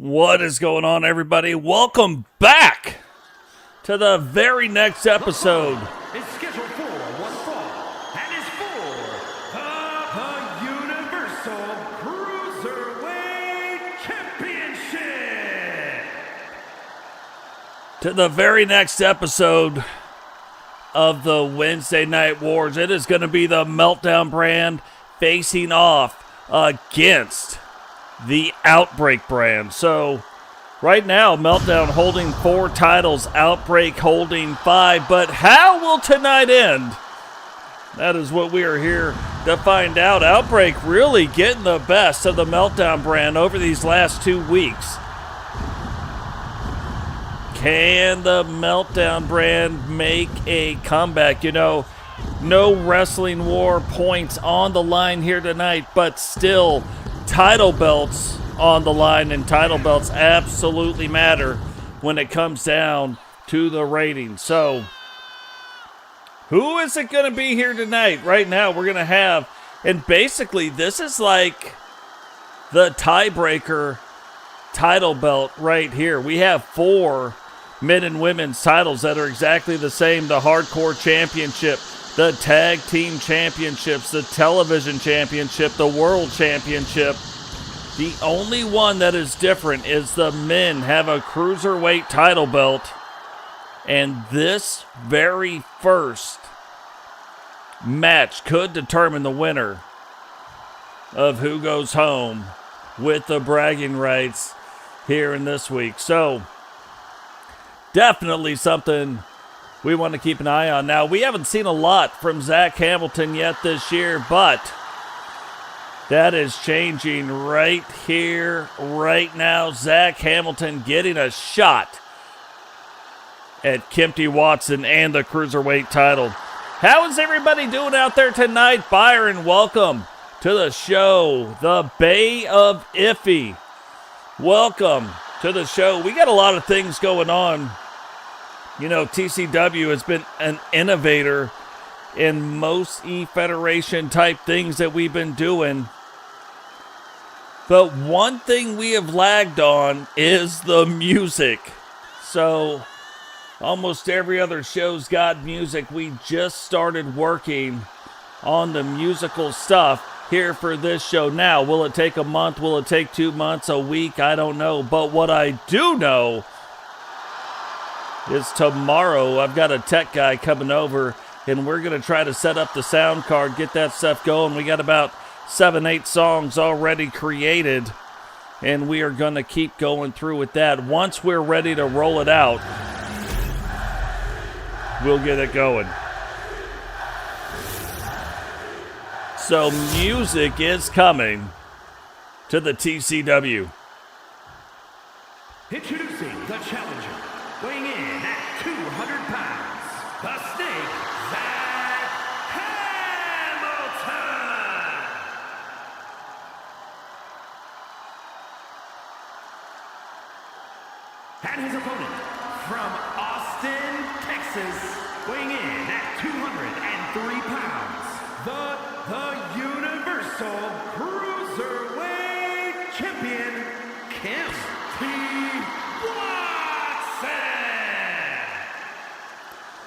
What is going on, everybody? Welcome back to the very next episode. Is scheduled for one fall and is for the Universal Cruiserweight Championship. To the very next episode of the Wednesday Night Wars. It is going to be the Meltdown brand facing off against the Outbreak brand. So right now, Meltdown holding 4 titles, Outbreak holding 5. But how will tonight end? That is what we are here to find out. Outbreak really getting the best of the Meltdown brand over these last 2 weeks. Can the Meltdown brand make a comeback? You know, no wrestling war points on the line here tonight, but still title belts on the line, and title belts absolutely matter when it comes down to the ratings. So, who is it going to be here tonight? Right now, we're going to have, and basically, this is like the tiebreaker title belt right here. We have 4 men and women's titles that are exactly the same. The Hardcore Championship, the Tag Team Championships, the Television Championship, the World Championship. The only one that is different is the men have a Cruiserweight title belt. And this very first match could determine the winner of who goes home with the bragging rights here in this week. So, definitely something we want to keep an eye on. Now, we haven't seen a lot from Zach Hamilton yet this year, but that is changing right here, right now. Zach Hamilton getting a shot at Kempty Watson and the Cruiserweight title. How is everybody doing out there tonight? Byron, welcome to the show. The Bay of Iffy, welcome to the show. We got a lot of things going on. You know, TCW has been an innovator in most E-Federation type things that we've been doing. But one thing we have lagged on is the music. So, almost every other show's got music. We just started working on the musical stuff here for this show. Now, will it take a month? Will it take 2 months? A week? I don't know. But what I do know is tomorrow I've got a tech guy coming over, and we're going to try to set up the sound card, get that stuff going. We got about 7-8 songs already created, and we are going to keep going through with that. Once we're ready to roll it out, we'll get it going. So music is coming to the TCW. Introducing the challenger, weighing in at 200 pounds, the Snake, Zach Hamilton. And his opponent, from Austin, Texas, weighing in at 203 pounds, the Universal Cruiserweight Champion, Kempty Watson.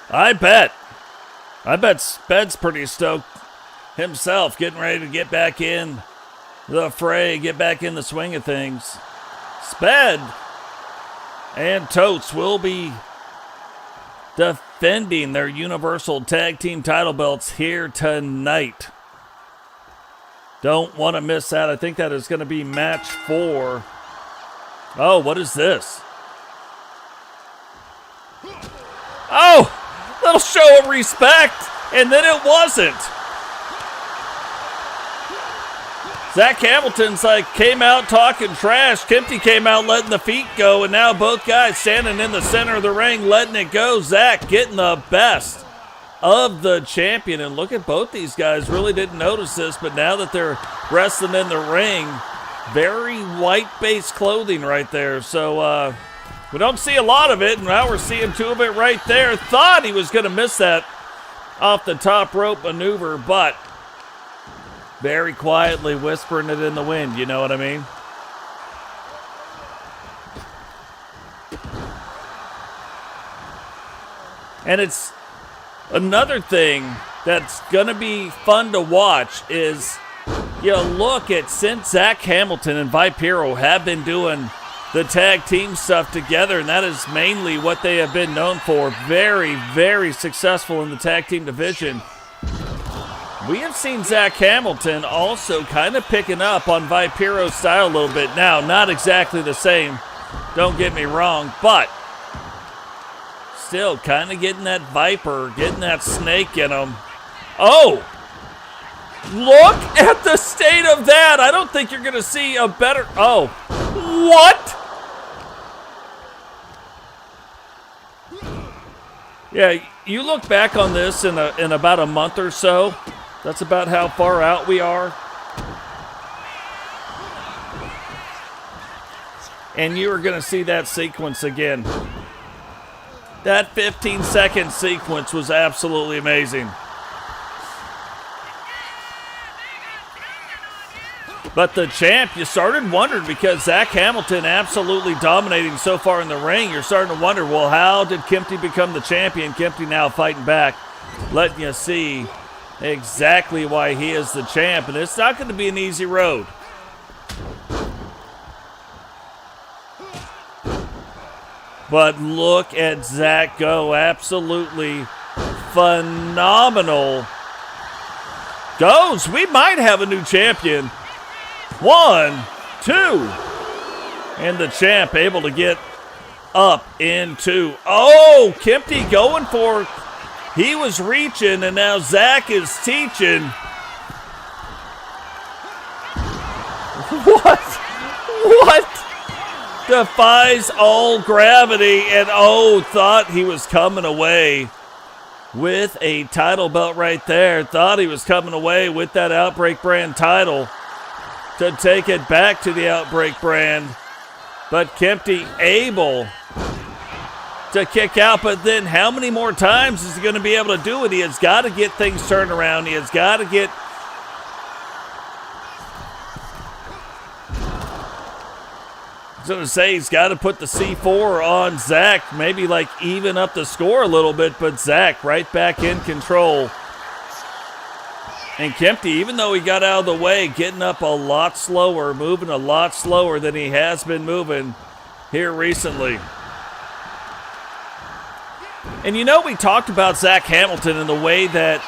I bet Sped's pretty stoked himself, getting ready to get back in the fray, get back in the swing of things. Sped and Totes will be defending their Universal Tag Team title belts here tonight. Don't want to miss that. I think that is going to be match 4. Oh, what is this? Oh, little show of respect, and then it wasn't. Zach Hamilton's came out talking trash. Kempty came out letting the feet go, and now both guys standing in the center of the ring letting it go. Zach getting the best of the champion, and look at both these guys. Really didn't notice this, but now that they're wrestling in the ring, very white-based clothing right there. So we don't see a lot of it, and now we're seeing 2 of it right there. Thought he was going to miss that off the top rope maneuver, but very quietly whispering it in the wind, you know what I mean? And it's another thing that's going to be fun to watch is you look at since Zach Hamilton and Vipiro have been doing the tag team stuff together, and that is mainly what they have been known for. Very, very successful in the tag team division. We have seen Zach Hamilton also kind of picking up on Vipiro's style a little bit. Now, not exactly the same, don't get me wrong, but still kind of getting that Viper, getting that snake in him. Oh! Look at the state of that! I don't think you're going to see a better... Oh. What? Yeah, you look back on this in about a month or so. That's about how far out we are. And you are going to see that sequence again. That 15-second sequence was absolutely amazing. But the champ, you started wondering, because Zach Hamilton absolutely dominating so far in the ring, you're starting to wonder, well, how did Kempty become the champion? Kempty now fighting back, letting you see exactly why he is the champ. And it's not going to be an easy road. But look at Zach go. Absolutely phenomenal. Goes. We might have a new champion. 1, 2. And the champ able to get up into. Oh, Kempty going for. He was reaching, and now Zach is teaching. What? Defies all gravity, and thought he was coming away with a title belt right there. Thought he was coming away with that Outbreak brand title to take it back to the Outbreak brand. But Kempty able to kick out, but then how many more times is he going to be able to do it? He has got to get things turned around. He has got to get... I was going to say he's got to put the C4 on Zach, maybe like even up the score a little bit, but Zach right back in control. And Kempty, even though he got out of the way, getting up a lot slower, moving a lot slower than he has been moving here recently. And we talked about Zach Hamilton and the way that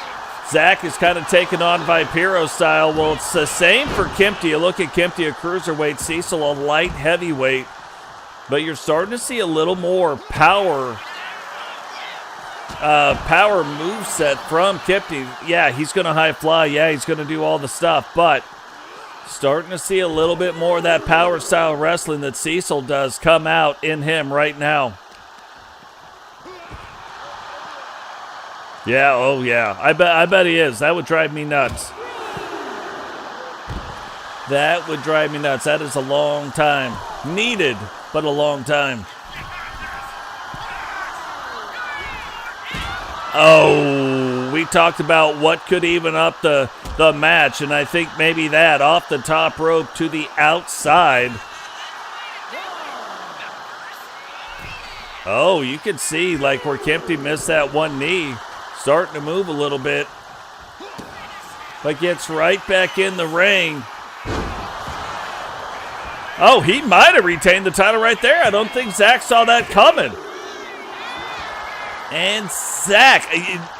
Zach is kind of taking on Vipiro style. Well, it's the same for Kempty. You look at Kempty, a cruiserweight, Cecil, a light heavyweight. But you're starting to see a little more power moveset from Kempty. Yeah, he's going to high fly. Yeah, he's going to do all the stuff. But starting to see a little bit more of that power style wrestling that Cecil does come out in him right now. Yeah, oh yeah. I bet he is. That would drive me nuts. That would drive me nuts. That is a long time. Needed, but a long time. Oh, we talked about what could even up the match, and I think maybe that off the top rope to the outside. Oh, you can see like where Kempty missed that one knee. Starting to move a little bit. But gets right back in the ring. Oh, he might have retained the title right there. I don't think Zach saw that coming. And Zach,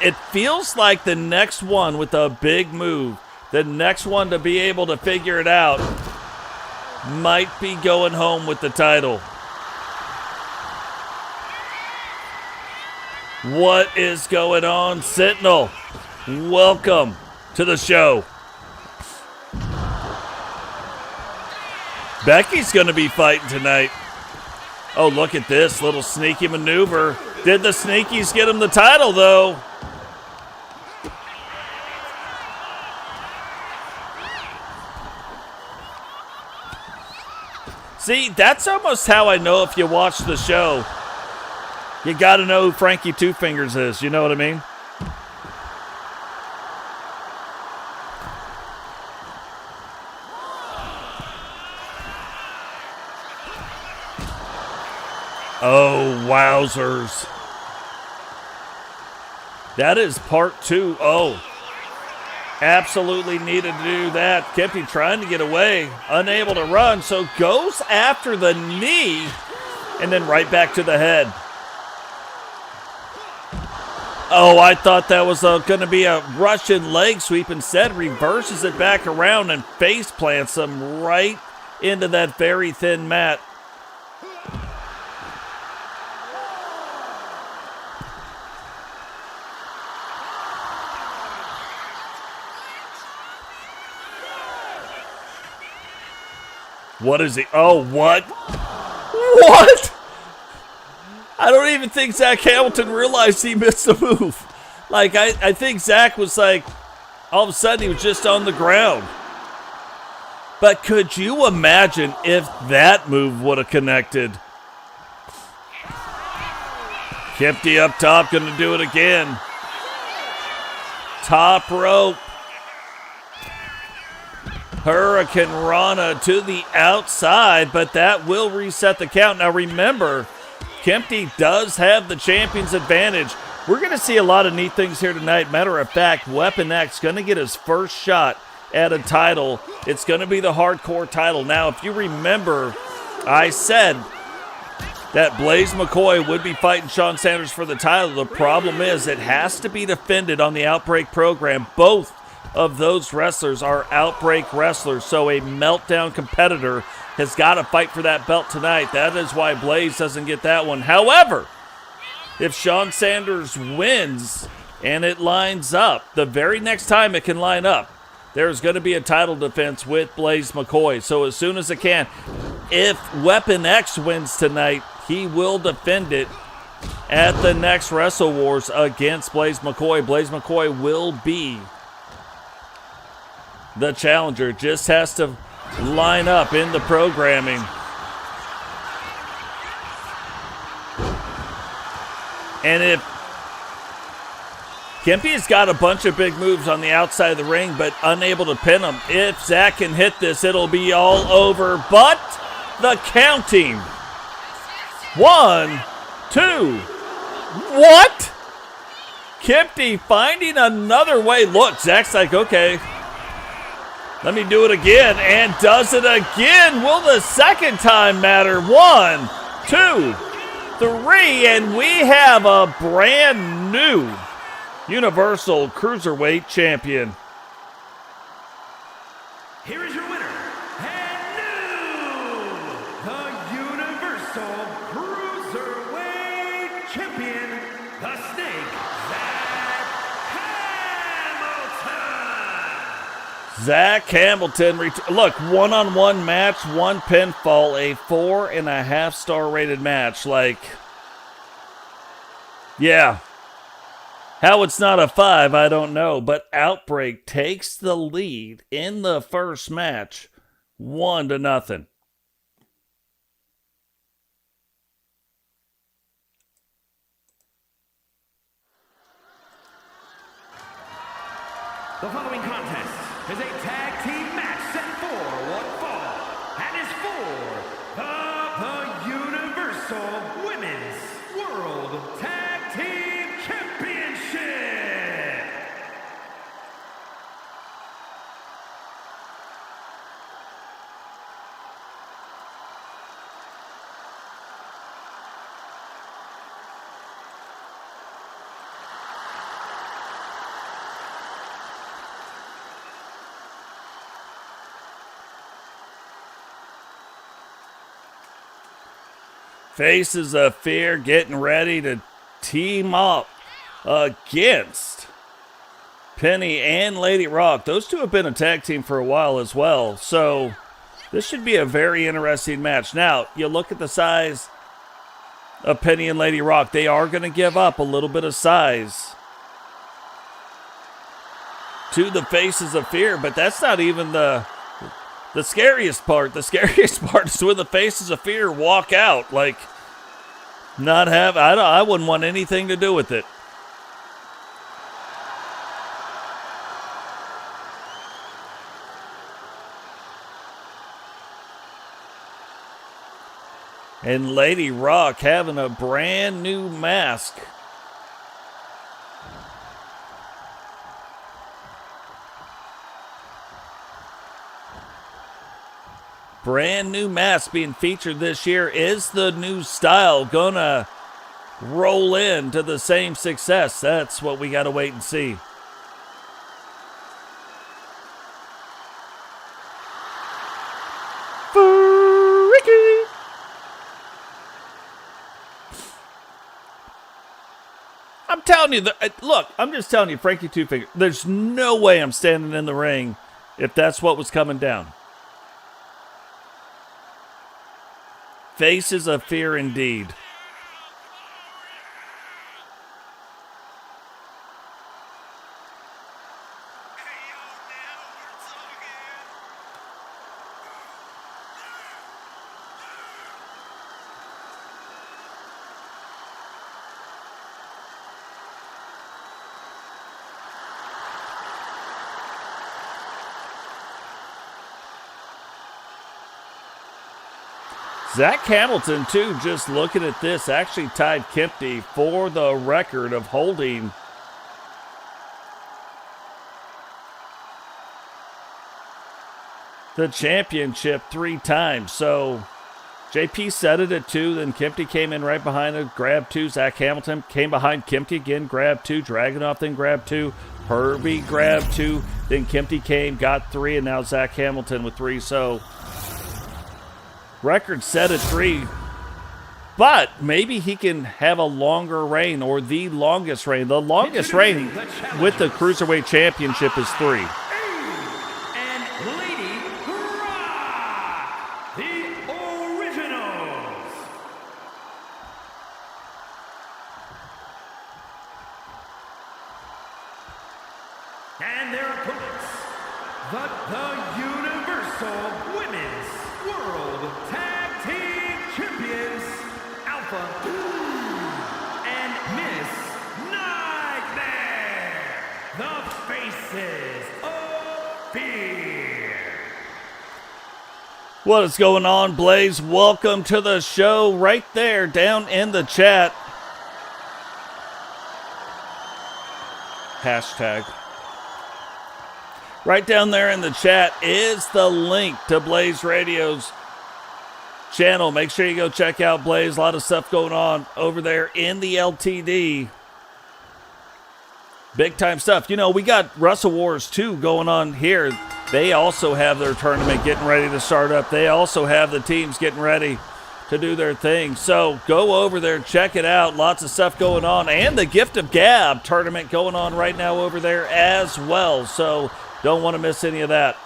it feels like the next one with a big move, the next one to be able to figure it out, might be going home with the title. What is going on, Sentinel? Welcome to the show. Becky's going to be fighting tonight. Oh, look at this little sneaky maneuver. Did the sneakies get him the title, though? See, that's almost how I know if you watch the show. You got to know who Frankie Two Fingers is. You know what I mean? Oh, wowzers. That is part 2. Oh, absolutely needed to do that. Kempy trying to get away, unable to run, so goes after the knee and then right back to the head. Oh, I thought that was going to be a Russian leg sweep. Instead, reverses it back around and face plants him right into that very thin mat. What is he? Oh, what? What? I don't even think Zach Hamilton realized he missed the move. Like, I think Zach was like, all of a sudden he was just on the ground. But could you imagine if that move would have connected? Kempty up top, gonna do it again. Top rope. Hurricane Rana to the outside, but that will reset the count. Now remember, Kempty does have the champion's advantage. We're going to see a lot of neat things here tonight. Matter of fact, Weapon X going to get his first shot at a title. It's going to be the hardcore title. Now, if you remember, I said that Blaze McCoy would be fighting Shawn Sanders for the title. The problem is it has to be defended on the Outbreak program. Both of those wrestlers are Outbreak wrestlers, so a Meltdown competitor has got to fight for that belt tonight. That is why Blaze doesn't get that one. However, if Shawn Sanders wins and it lines up, the very next time it can line up, there's going to be a title defense with Blaze McCoy. So as soon as it can, if Weapon X wins tonight, he will defend it at the next Wrestle Wars against Blaze McCoy. Blaze McCoy will be the challenger. Just has to line up in the programming. And if Kempy's got a bunch of big moves on the outside of the ring, but unable to pin him. If Zach can hit this, it'll be all over. But the counting. 1, 2. What? Kempy finding another way. Look, Zach's like, okay, let me do it again, and does it again. Will the second time matter? 1, 2, 3, and we have a brand new Universal Cruiserweight Champion. Here is your winner, and new, the Universal Cruiserweight Champion, the Snake, Zach Hamilton. Zach Hamilton, look, one-on-one match, 1 pinfall, a 4.5-star rated match. Like, yeah. How it's not a 5, I don't know, but Outbreak takes the lead in the first match, 1-0. The following contest is a tag team match set for one fall and is for the Universal Women's World Tag Team Championship. Faces of Fear getting ready to team up against Penny and Lady Rock. Those two have been a tag team for a while as well, so this should be a very interesting match. Now, you look at the size of Penny and Lady Rock. They are going to give up a little bit of size to the Faces of Fear, but that's not even the scariest part. The scariest part is when the Faces of Fear walk out. Like, I wouldn't want anything to do with it. And Lady Rock having a brand new mask. Brand new mask being featured this year. Is the new style gonna roll into the same success? That's what we gotta wait and see. Freaky! I'm telling you, look, I'm just telling you, Frankie Two Finger, there's no way I'm standing in the ring if that's what was coming down. Faces of fear indeed. Zach Hamilton, too, just looking at this, actually tied Kempty for the record of holding the championship 3 times. So JP set it at 2, then Kempty came in right behind it, grabbed 2. Zach Hamilton came behind Kempty again, grabbed 2. Dragunov then grabbed 2. Herbie grabbed 2. Then Kempty came, got 3, and now Zach Hamilton with 3. So record set at 3, but maybe he can have a longer reign, or the longest reign. The longest reign with the Cruiserweight Championship is 3. And Lady Rock, the originals. And their opponents, the Universal Women's World Tag Team Champions, Alpha and Miss Nightmare, the Faces of Fear. What is going on, Blaze? Welcome to the show. Right there, down in the chat. Hashtag. Right down there in the chat is the link to Blaze Radio's channel. Make sure you go check out Blaze. A lot of stuff going on over there in the LTD. Big time stuff. You know, we got Wrestle Wars 2 going on here. They also have their tournament getting ready to start up. They also have the teams getting ready to do their thing. So go over there, check it out. Lots of stuff going on. And the Gift of Gab tournament going on right now over there as well. So don't want to miss any of that.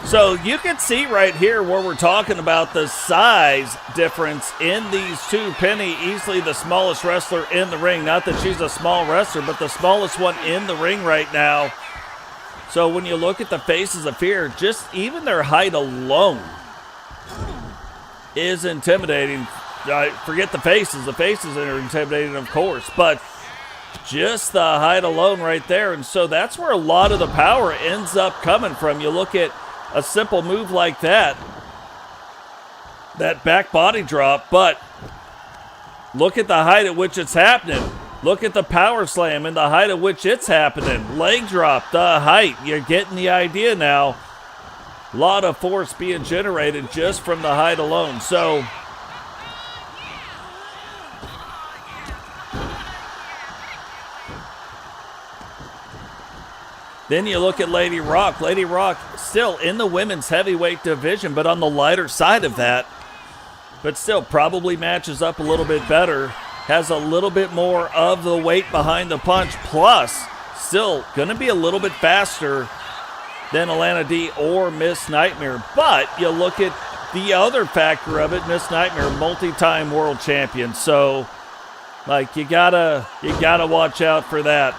So you can see right here where we're talking about the size difference in these two. Penny, easily the smallest wrestler in the ring. Not that she's a small wrestler, but the smallest one in the ring right now. So when you look at the Faces of Fear, just even their height alone is intimidating. Forget the faces. The faces are intimidating, of course, but just the height alone right there. And so that's where a lot of the power ends up coming from. You look at a simple move like that back body drop, but look at the height at which it's happening. Look at the power slam and the height at which it's happening. Leg drop, the height. You're getting the idea now. A lot of force being generated just from the height alone. So then you look at Lady Rock. Lady Rock still in the women's heavyweight division, but on the lighter side of that. But still probably matches up a little bit better. Has a little bit more of the weight behind the punch. Plus, still going to be a little bit faster than Alana D or Miss Nightmare. But you look at the other factor of it, Miss Nightmare, multi-time world champion. So, like, you gotta watch out for that.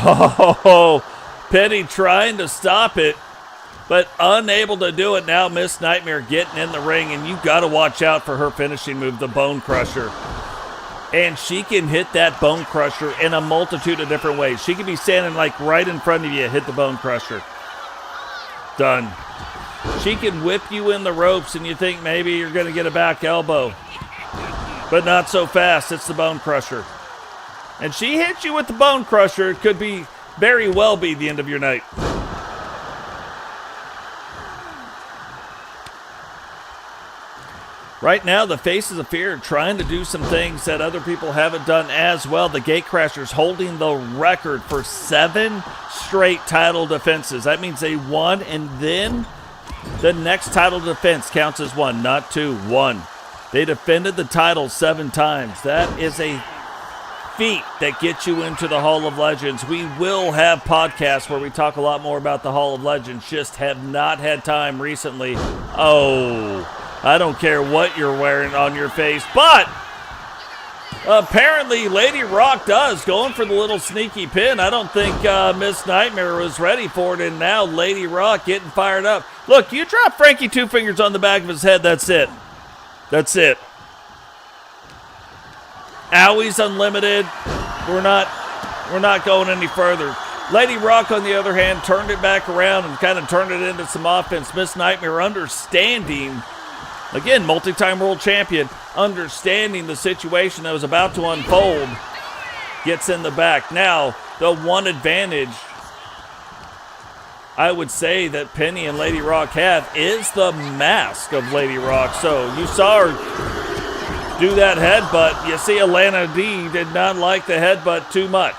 Oh, Penny trying to stop it, but unable to do it. Now Miss Nightmare getting in the ring, and you got to watch out for her finishing move, the Bone Crusher. And she can hit that Bone Crusher in a multitude of different ways. She can be standing like right in front of you, hit the Bone Crusher. Done. She can whip you in the ropes, and you think maybe you're going to get a back elbow. but not so fast. It's the Bone Crusher. And she hits you with the Bone Crusher. It could be very well be the end of your night. Right now, the Faces of Fear are trying to do some things that other people haven't done as well. The Gatecrashers holding the record for 7 straight title defenses. That means they won, and then the next title defense counts as 1, not 2, 1. They defended the title 7 times. That is a feat that gets you into the Hall of Legends. We will have podcasts where we talk a lot more about the Hall of Legends, just have not had time recently. Oh, I don't care what you're wearing on your face, but apparently Lady Rock does, going for the little sneaky pin. I don't think Miss Nightmare was ready for it, and now Lady Rock getting fired up. Look, you drop Frankie Two Fingers on the back of his head, that's it. That's it. Owie's unlimited. We're not going any further. Lady Rock, on the other hand, turned it back around and kind of turned it into some offense. Miss Nightmare understanding, again, multi-time world champion, understanding the situation that was about to unfold, gets in the back. Now, the one advantage I would say that Penny and Lady Rock have is the mask of Lady Rock. So you saw her do that headbutt. You see, Alana D did not like the headbutt too much.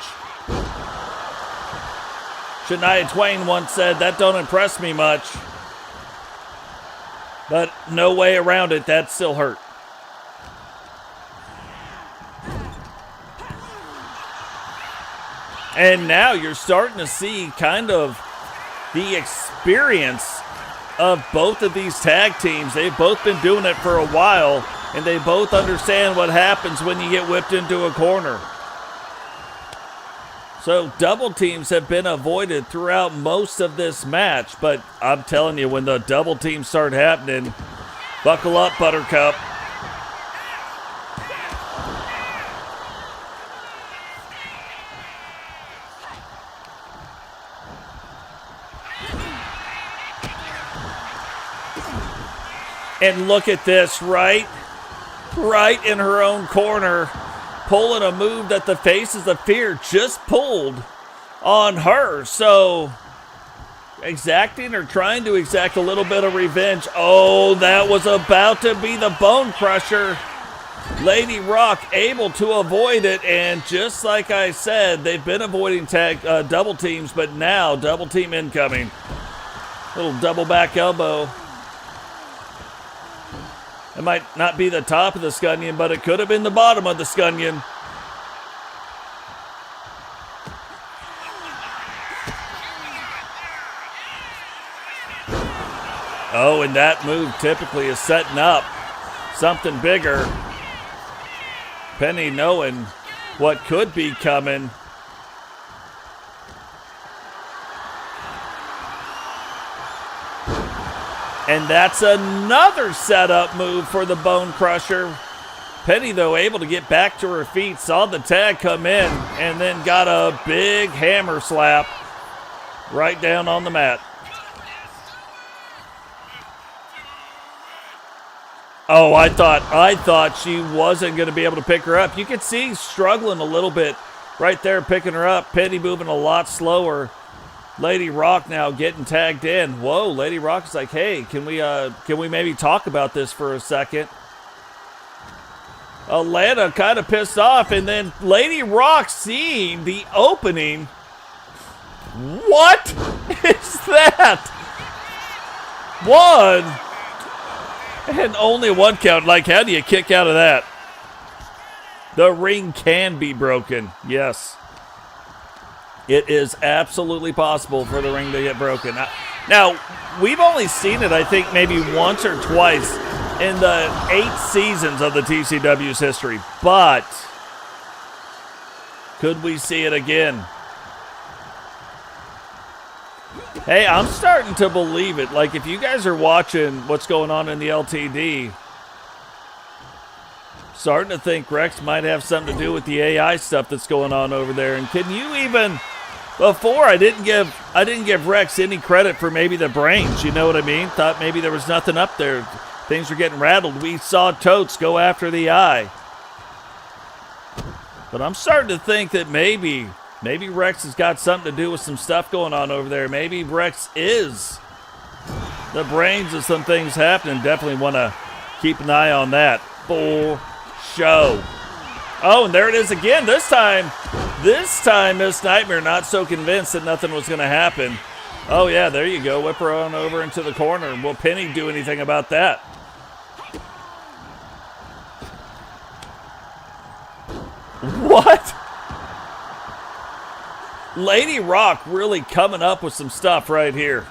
Shania Twain once said, "That don't impress me much." But no way around it, that still hurt. And now you're starting to see kind of the experience of both of these tag teams. They've both been doing it for a while, and they both understand what happens when you get whipped into a corner. So double teams have been avoided throughout most of this match, but I'm telling you, when the double teams start happening, buckle up, Buttercup. And look at this, right in her own corner, pulling a move that the Faces of Fear just pulled on her. So exacting or trying to exact a little bit of revenge. Oh, that was about to be the Bone Crusher. Lady Rock able to avoid it, and just like I said, they've been avoiding double teams, but now double team incoming. Little double back elbow. It might not be the top of the scunion, but it could have been the bottom of the scunion. Oh, and that move typically is setting up something bigger. Penny knowing what could be coming. And that's another setup move for the Bone Crusher. Penny, though, able to get back to her feet, saw the tag come in, and then got a big hammer slap right down on the mat. Oh, I thought she wasn't going to be able to pick her up. You could see struggling a little bit right there, picking her up. Penny moving a lot slower. Lady Rock now getting tagged in. Whoa, Lady Rock is like, hey, can we maybe talk about this for a second? Alana kind of pissed off, and then Lady Rock seeing the opening. What is that? One. And only one count. Like, how do you kick out of that? The ring can be broken. Yes. It is absolutely possible for the ring to get broken. Now, we've only seen it, I think, maybe once or twice in the 8 seasons of the TCW's history. But could we see it again? Hey, I'm starting to believe it. Like, if you guys are watching what's going on in the LTD, starting to think Rex might have something to do with the AI stuff that's going on over there. And can you even... Before, I didn't give Rex any credit for maybe the brains, you know what I mean? Thought maybe there was nothing up there. Things were getting rattled. We saw Totes go after the eye. But I'm starting to think that maybe Rex has got something to do with some stuff going on over there. Maybe Rex is the brains of some things happening. Definitely want to keep an eye on that. For show. Oh, and there it is again. This time, Miss Nightmare not so convinced that nothing was going to happen. Oh, yeah, there you go. Whip her on over into the corner. Will Penny do anything about that? What? Lady Rock really coming up with some stuff right here.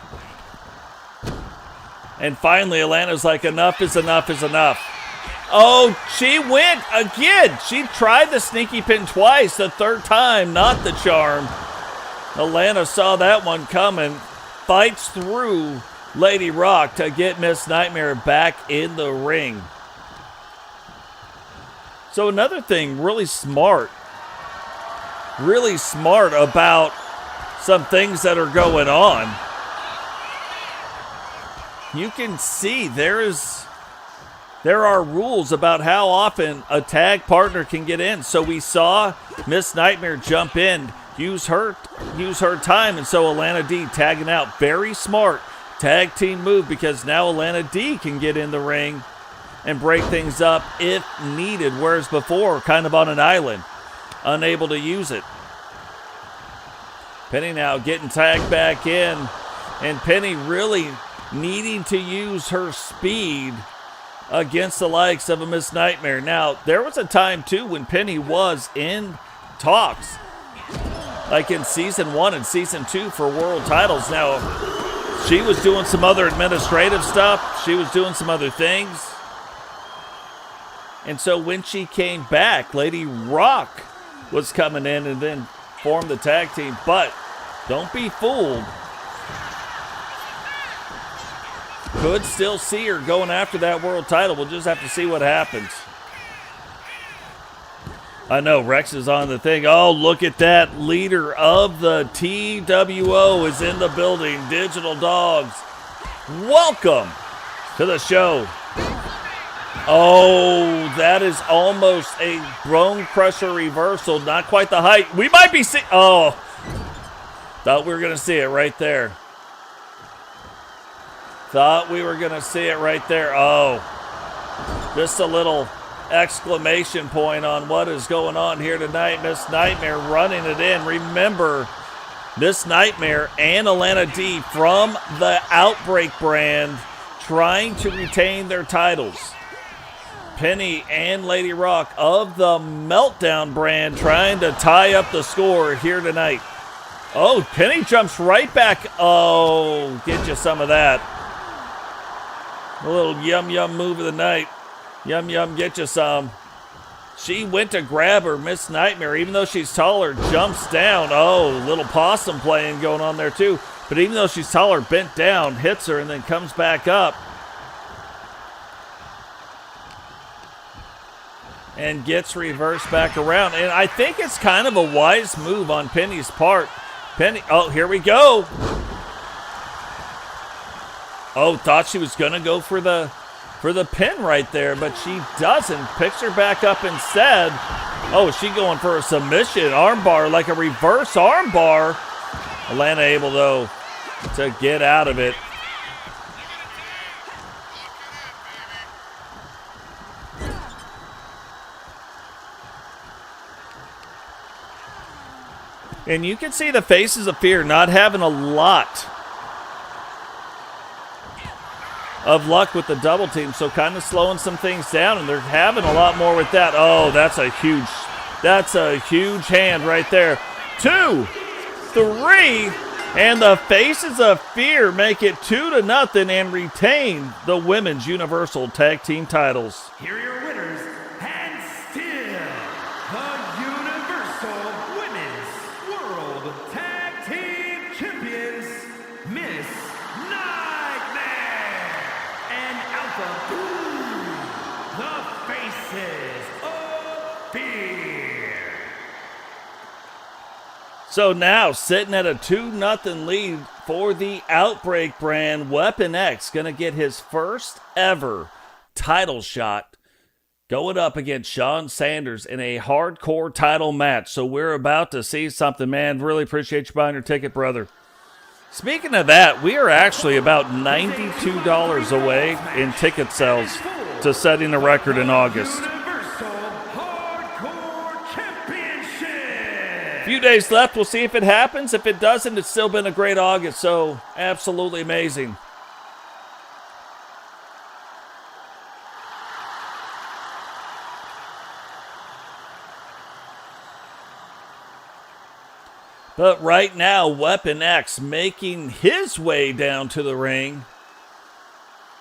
And finally, Alana's like, enough is enough is enough. Oh, she went again. She tried the sneaky pin twice. The third time, not the charm. Alana saw that one coming. Fights through Lady Rock to get Miss Nightmare back in the ring. So another thing really smart about some things that are going on. You can see there are rules about how often a tag partner can get in. So we saw Miss Nightmare jump in, use her time, and so Alana D tagging out. Very smart tag team move, because now Alana D can get in the ring and break things up if needed, whereas before, kind of on an island, unable to use it. Penny now getting tagged back in, and Penny really needing to use her speed against the likes of a Miss Nightmare. Now, there was a time, too, when Penny was in talks, like in Season 1 and Season 2 for world titles. Now, she was doing some other administrative stuff. She was doing some other things. And so when she came back, Lady Rock was coming in and then formed the tag team. But don't be fooled. Could still see her going after that world title. We'll just have to see what happens. I know Rex is on the thing. Oh, look at that. Leader of the TWO is in the building. Digital Dogs. Welcome to the show. Oh, that is almost a Bone Crusher reversal. Not quite the height. We might be seeing... Oh, thought we were going to see it right there. Thought we were going to see it right there. Oh, just a little exclamation point on what is going on here tonight. Miss Nightmare running it in. Remember, Miss Nightmare and Alana D from the Outbreak brand trying to retain their titles. Penny and Lady Rock of the Meltdown brand trying to tie up the score here tonight. Oh, Penny jumps right back. Oh, get you some of that. A little yum move of the night. Yum, get you some. She went to grab her. Miss Nightmare, even though she's taller, jumps down. Oh, little possum playing going on there too. But even though she's taller, bent down, hits her, and then comes back up. And gets reversed back around. And I think it's kind of a wise move on Penny's part. Penny, oh, here we go. Oh, thought she was going to go for the pin right there, but she doesn't. Picks her back up instead. Oh, is she going for a submission armbar, like a reverse armbar? Alana able, though, to get out of it. And you can see the faces of fear not having a lot of luck with the double team, so kind of slowing some things down, and they're having a lot more with that. Oh, that's a huge hand right there. 2, 3, and the faces of fear make it 2-0 and retain the women's Universal Tag Team titles. Here are your winners, and still the Universal Women's World Tag Team Champions, Miss Nightmare and Alpha Blue, the faces of fear. So now, sitting at a 2-0 lead for the Outbreak brand, Weapon X going to get his first ever title shot going up against Sean Sanders in a hardcore title match. So we're about to see something, man. Really appreciate you buying your ticket, brother. Speaking of that, we are actually about $92 away in ticket sales to setting a record in August. A few days left. We'll see if it happens. If it doesn't, it's still been a great August, so absolutely amazing. But right now, Weapon X making his way down to the ring.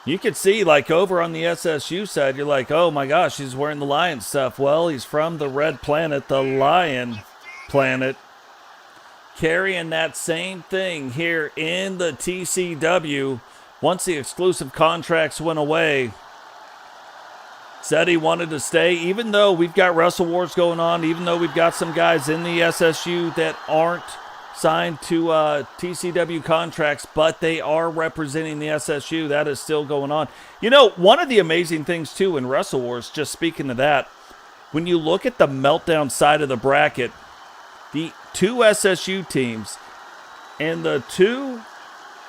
You can see, like, over on the SSU side, you're like, oh my gosh, he's wearing the Lion stuff. Well, he's from the Red Planet, the Lion Planet. Carrying that same thing here in the TCW. Once the exclusive contracts went away, said he wanted to stay, even though we've got Wrestle Wars going on, even though we've got some guys in the SSU that aren't signed to TCW contracts, but they are representing the SSU. That is still going on. You know, one of the amazing things, too, in Wrestle Wars, just speaking of that, when you look at the Meltdown side of the bracket, the 2 SSU teams and the 2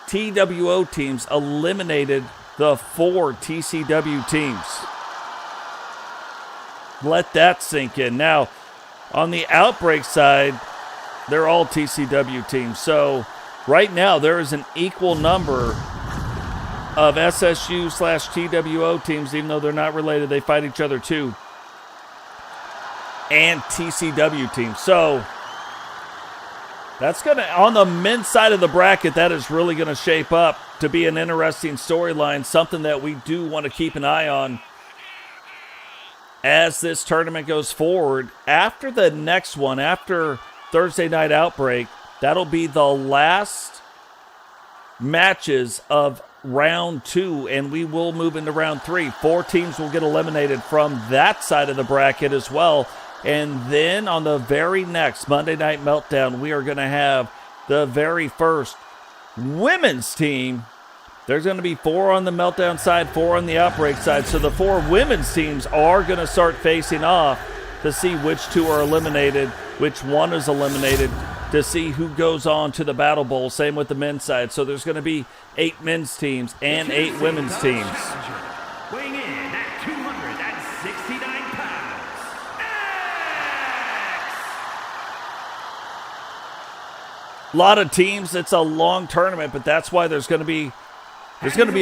TWO teams eliminated the 4 TCW teams. Let that sink in. Now, on the Outbreak side, they're all TCW teams. So, right now, there is an equal number of SSU/TWO teams, even though they're not related. They fight each other, too. And TCW teams. So, that's going to, on the men's side of the bracket, that is really going to shape up to be an interesting storyline, something that we do want to keep an eye on as this tournament goes forward. After the next one, after Thursday Night Outbreak, that'll be the last matches of round 2, and we will move into round 3. 4 teams will get eliminated from that side of the bracket as well. And then on the very next Monday Night Meltdown, we are going to have the very first women's team. There's going to be 4 on the Meltdown side, 4 on the Outbreak side. So the 4 women's teams are going to start facing off to see which 2 are eliminated, which one is eliminated, to see who goes on to the Battle Bowl. Same with the men's side. So there's going to be 8 men's teams and 8 women's teams. Weighing in at 269 pounds, A lot of teams. It's a long tournament, but that's why there's going to be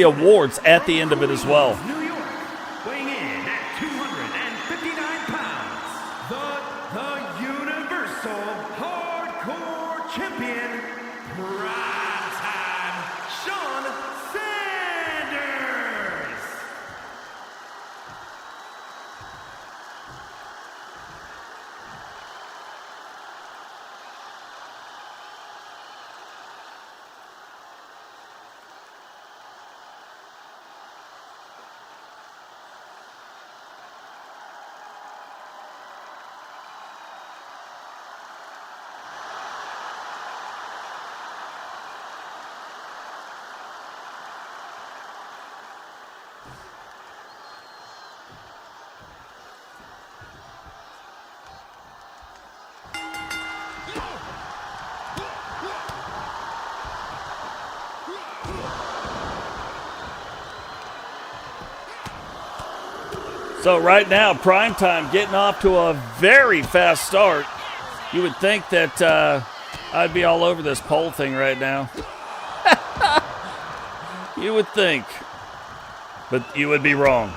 awards at the end of it as well. New York, weighing in at 259 pounds, the Universal Hardcore Champion, Primetime Sean Sanders. So right now, Primetime getting off to a very fast start. You would think that I'd be all over this poll thing right now. You would think. But you would be wrong.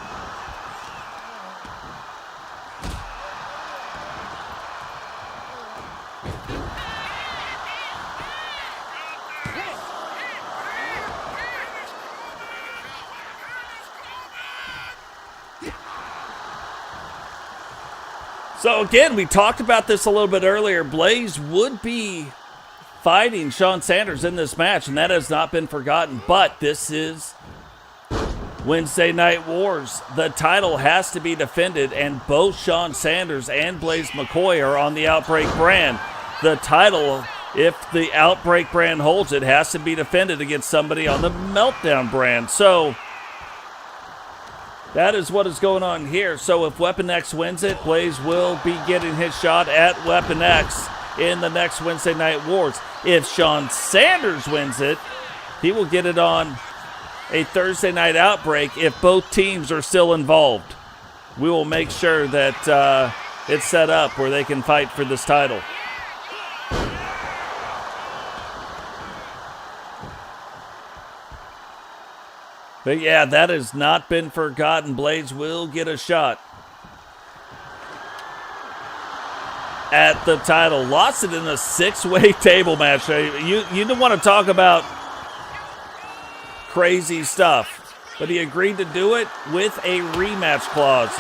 So again, we talked about this a little bit earlier. Blaze would be fighting Sean Sanders in this match, and that has not been forgotten. But this is Wednesday Night Wars. The title has to be defended, and both Sean Sanders and Blaze McCoy are on the Outbreak brand. The title, if the Outbreak brand holds it, has to be defended against somebody on the Meltdown brand. So That is what is going on here. So if Weapon X wins it, Blaze will be getting his shot at Weapon X in the next Wednesday Night Wars. If Sean Sanders wins it, he will get it on a Thursday Night Outbreak if both teams are still involved. We will make sure that it's set up where they can fight for this title. But yeah, that has not been forgotten. Blaze will get a shot at the title. Lost it in a 6-way table match. You don't want to talk about crazy stuff, but he agreed to do it with a rematch clause.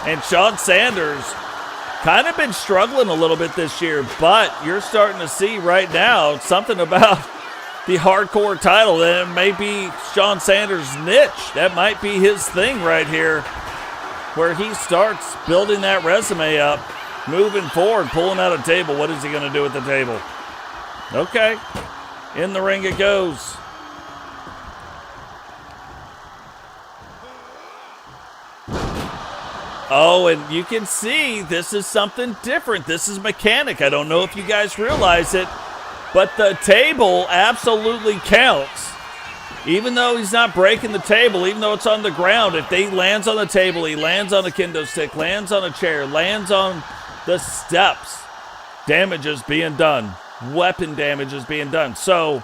And Sean Sanders kind of been struggling a little bit this year, but you're starting to see right now something about the hardcore title. That may be Sean Sanders' niche. That might be his thing right here, where he starts building that resume up, moving forward, pulling out a table. What is he going to do at the table? Okay, in the ring it goes. Oh, and you can see this is something different. This is mechanic. I don't know if you guys realize it, but the table absolutely counts. Even though he's not breaking the table, even though it's on the ground, if he lands on the table, he lands on a kendo stick, lands on a chair, lands on the steps, damage is being done. Weapon damage is being done. So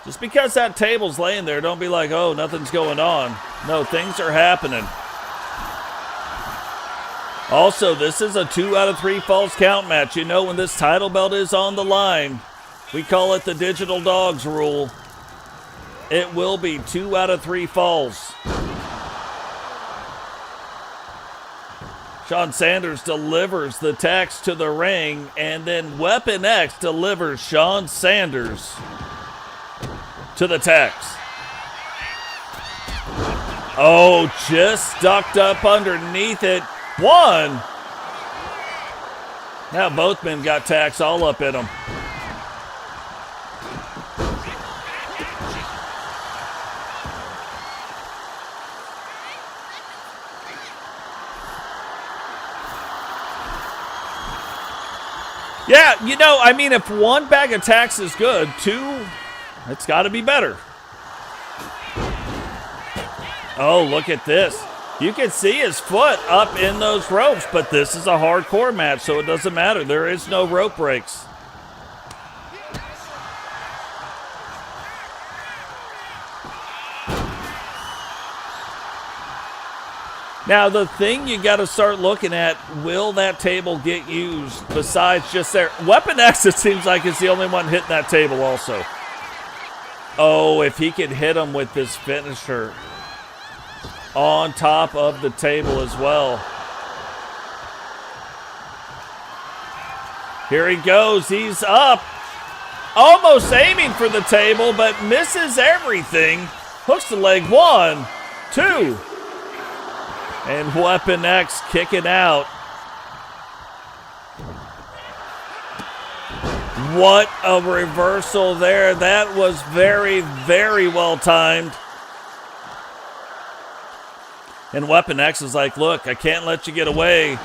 just because that table's laying there, don't be like, oh, nothing's going on. No, things are happening. Also, this is a 2 out of 3 falls count match. You know, when this title belt is on the line, we call it the Digital Dogs rule. It will be 2 out of 3 falls. Sean Sanders delivers the text to the ring, and then Weapon X delivers Sean Sanders to the text. Oh, just ducked up underneath it. One. Now both men got tacks all up in them. Yeah, you know, I mean, if one bag of tacks is good, two, it's got to be better. Oh, look at this. You can see his foot up in those ropes, but this is a hardcore match, so it doesn't matter. There is no rope breaks. Now, the thing you got to start looking at, will that table get used besides just there? Weapon X, it seems like, is the only one hitting that table also. Oh, if he could hit him with this finisher on top of the table as well. Here he goes. He's up. Almost aiming for the table, but misses everything. Hooks the leg. 1, 2. And Weapon X kicking out. What a reversal there. That was very, very well timed. And Weapon X is like, look, I can't let you get away.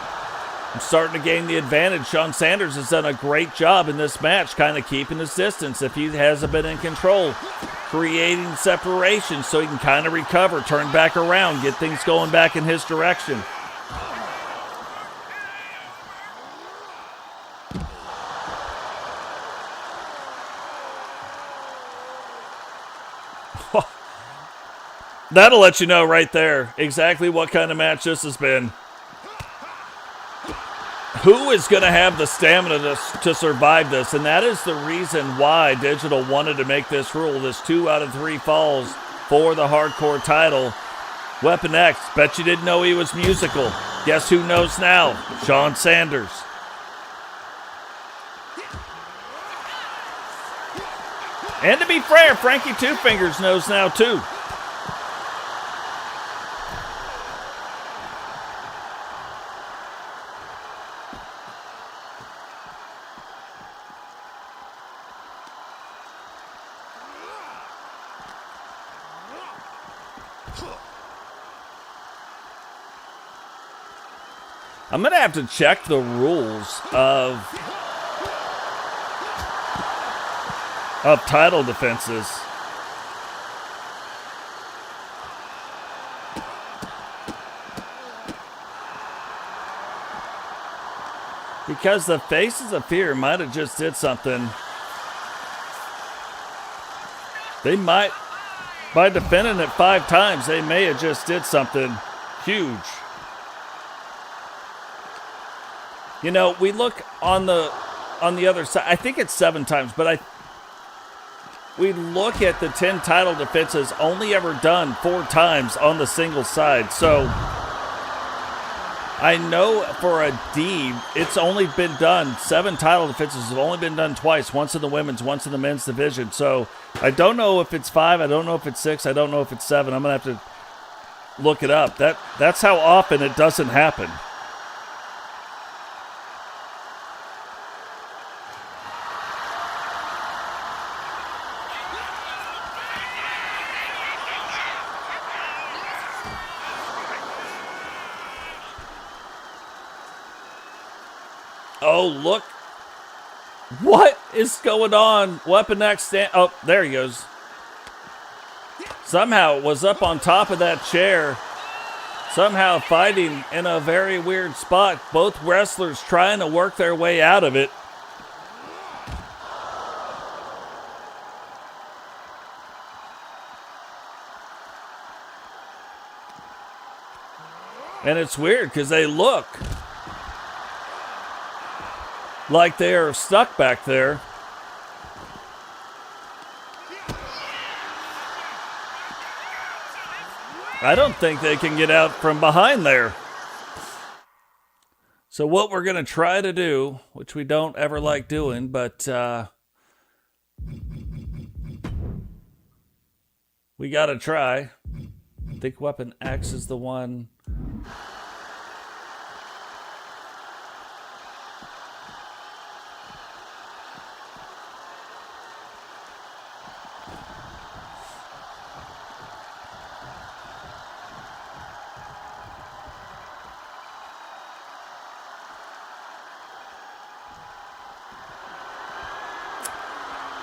I'm starting to gain the advantage. Sean Sanders has done a great job in this match, kind of keeping his distance if he hasn't been in control, creating separation so he can kind of recover, turn back around, get things going back in his direction. That'll let you know right there exactly what kind of match this has been. Who is going to have the stamina to survive this? And that is the reason why Digital wanted to make this rule, this 2 out of 3 falls for the hardcore title. Weapon X, bet you didn't know he was musical. Guess who knows now? Sean Sanders. And to be fair, Frankie Two Fingers knows now too. I'm going to have to check the rules of title defenses. Because the Faces of Fear might have just did something. They might, by defending it 5 times, they may have just did something huge. You know, we look on the other side. I think it's 7 times, but we look at the 10 title defenses only ever done 4 times on the single side. So I know for a D, it's only been done, 7 title defenses have only been done twice, once in the women's, once in the men's division. So I don't know if it's 5, I don't know if it's 6, I don't know if it's 7. I'm going to have to look it up. That's how often it doesn't happen. Oh, look. What is going on? Weapon X oh, there he goes. Somehow was up on top of that chair. Somehow fighting in a very weird spot. Both wrestlers trying to work their way out of it. And it's weird because they look like they are stuck back there. I don't think they can get out from behind there. So what we're going to try to do, which we don't ever like doing, but we got to try. I think Weapon X is the one.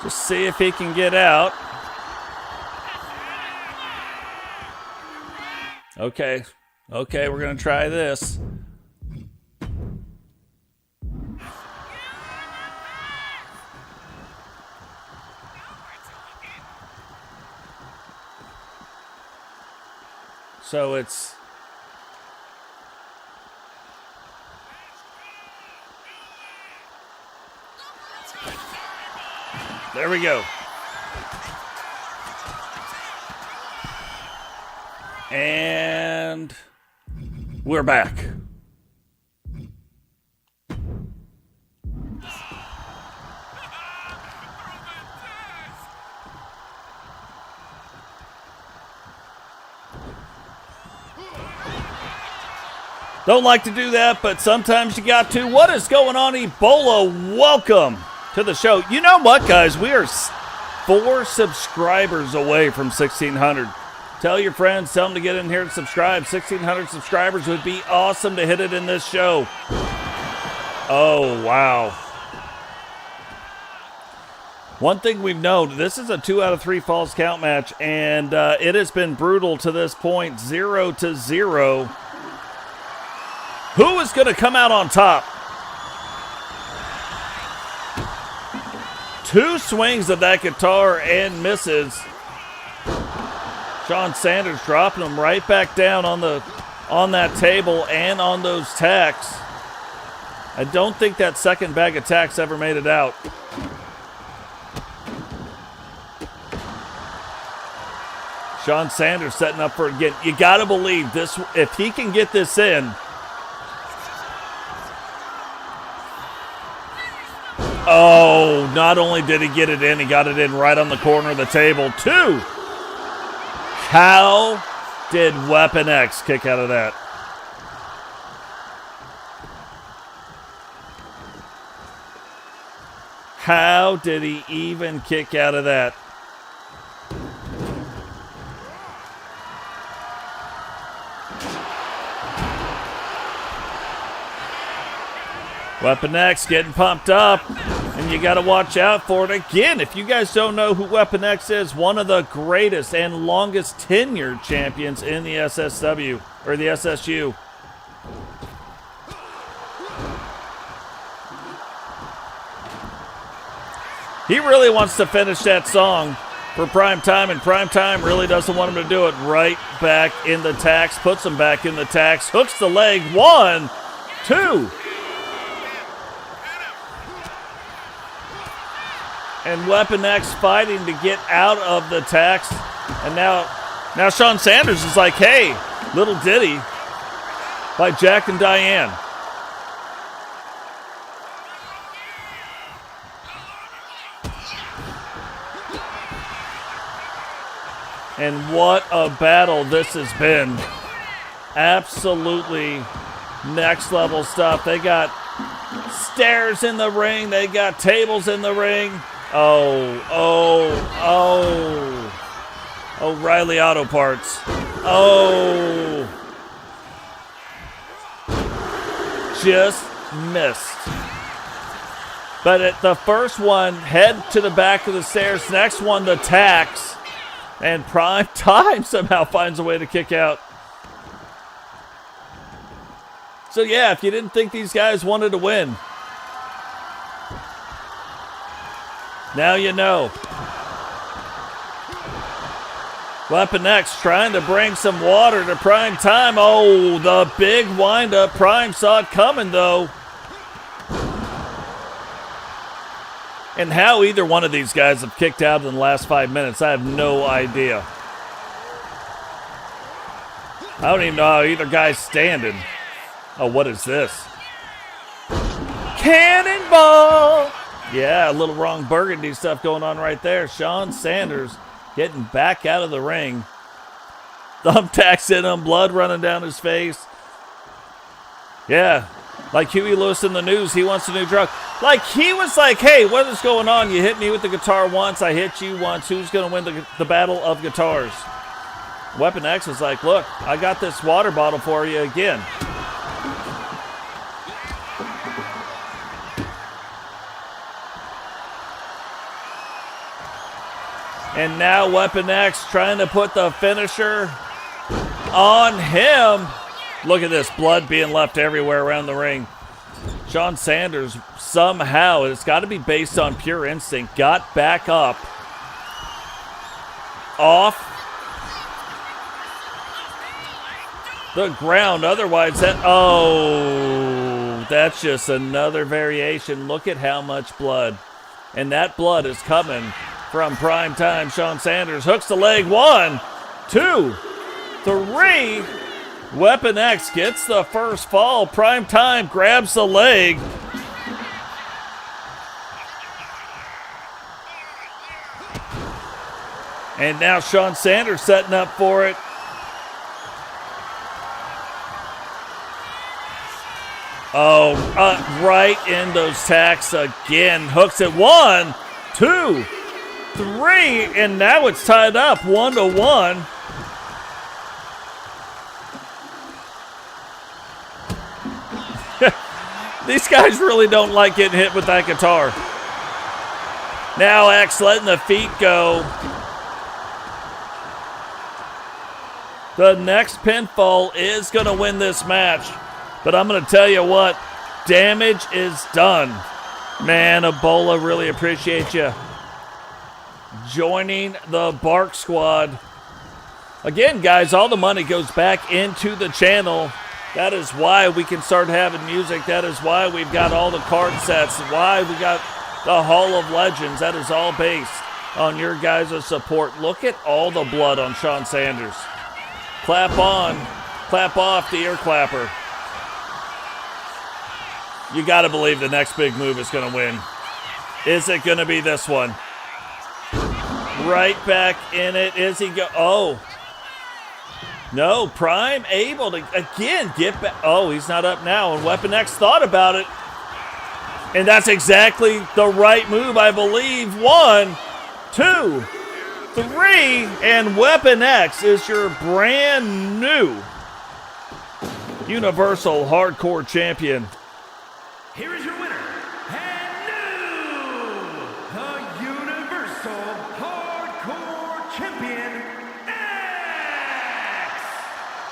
Just see if he can get out. Okay, we're gonna try this. So it's there we go. And we're back. Don't like to do that, but sometimes you got to. What is going on, Ebola? Welcome to the show. You know what, guys? We are 4 subscribers away from 1,600. Tell your friends, tell them to get in here and subscribe. 1,600 subscribers would be awesome to hit it in this show. Oh, wow. One thing we've known, this is a 2 out of 3 falls count match, and it has been brutal to this point, 0-0. Who is going to come out on top? 2 swings of that guitar and misses. Sean Sanders dropping them right back down on that table and on those tacks. I don't think that second bag of tacks ever made it out. Sean Sanders setting up for it again. You got to believe this. If he can get this in. Oh, not only did he get it in, he got it in right on the corner of the table, too. How did Weapon X kick out of that? How did he even kick out of that? Weapon X getting pumped up, and you got to watch out for it. Again, if you guys don't know who Weapon X is, one of the greatest and longest tenured champions in the SSW, or the SSU. He really wants to finish that song for Prime Time, and Prime Time really doesn't want him to do it. Right back in the tax, puts him back in the tax, hooks the leg, 1, 2. And Weapon X fighting to get out of the tax. And now Sean Sanders is like, hey, little ditty by Jack and Diane. And what a battle this has been. Absolutely next level stuff. They got stairs in the ring. They got tables in the ring. O'Reilly Auto Parts. Just missed. But the first one, head to the back of the stairs. Next one, the tax. And Prime Time somehow finds a way to kick out. So yeah, if you didn't think these guys wanted to win, now you know. Weapon X trying to bring some water to Prime Time. Oh, the big windup. Prime saw it coming, though. And how either one of these guys have kicked out in the last 5 minutes, I have no idea. I don't even know how either guy's standing. Oh, what is this? Cannonball! Yeah, a little wrong burgundy stuff going on right there. Sean Sanders getting back out of the ring. Thumbtacks in him, blood running down his face. Yeah, like Huey Lewis in the news, he wants a new drug. Like he was like, hey, what is going on? You hit me with the guitar once, I hit you once. Who's going to win the battle of guitars? Weapon X was like, look, I got this water bottle for you again. And now Weapon X trying to put the finisher on him. Look at this, blood being left everywhere around the ring. Sean Sanders somehow, it's got to be based on pure instinct, got back up off the ground. Otherwise, that's just another variation. Look at how much blood. And that blood is coming from Prime Time. Sean Sanders hooks the leg. 1, 2, 3. Weapon X gets the first fall. Prime Time grabs the leg. And now Sean Sanders setting up for it. Right in those tacks again. Hooks it. 1, 2, 3. And now it's tied up 1-1. These guys really don't like getting hit with that guitar. Now X letting the feet go. The next pinfall is going to win this match. But I'm going to tell you what, damage is done. Man, Ebola, really appreciate you joining the Bark Squad. Again, guys, all the money goes back into the channel. That is why we can start having music. That is why we've got all the card sets. Why we got the Hall of Legends. That is all based on your guys' support. Look at all the blood on Sean Sanders. Clap on, clap off the ear clapper. You got to believe the next big move is going to win. Is it going to be this one? Right back in it. Is he go? Oh. No, Prime able to, again, get back. Oh, he's not up now, and Weapon X thought about it. And that's exactly the right move, I believe. 1, 2, 3, and Weapon X is your brand new Universal Hardcore Champion. Here is your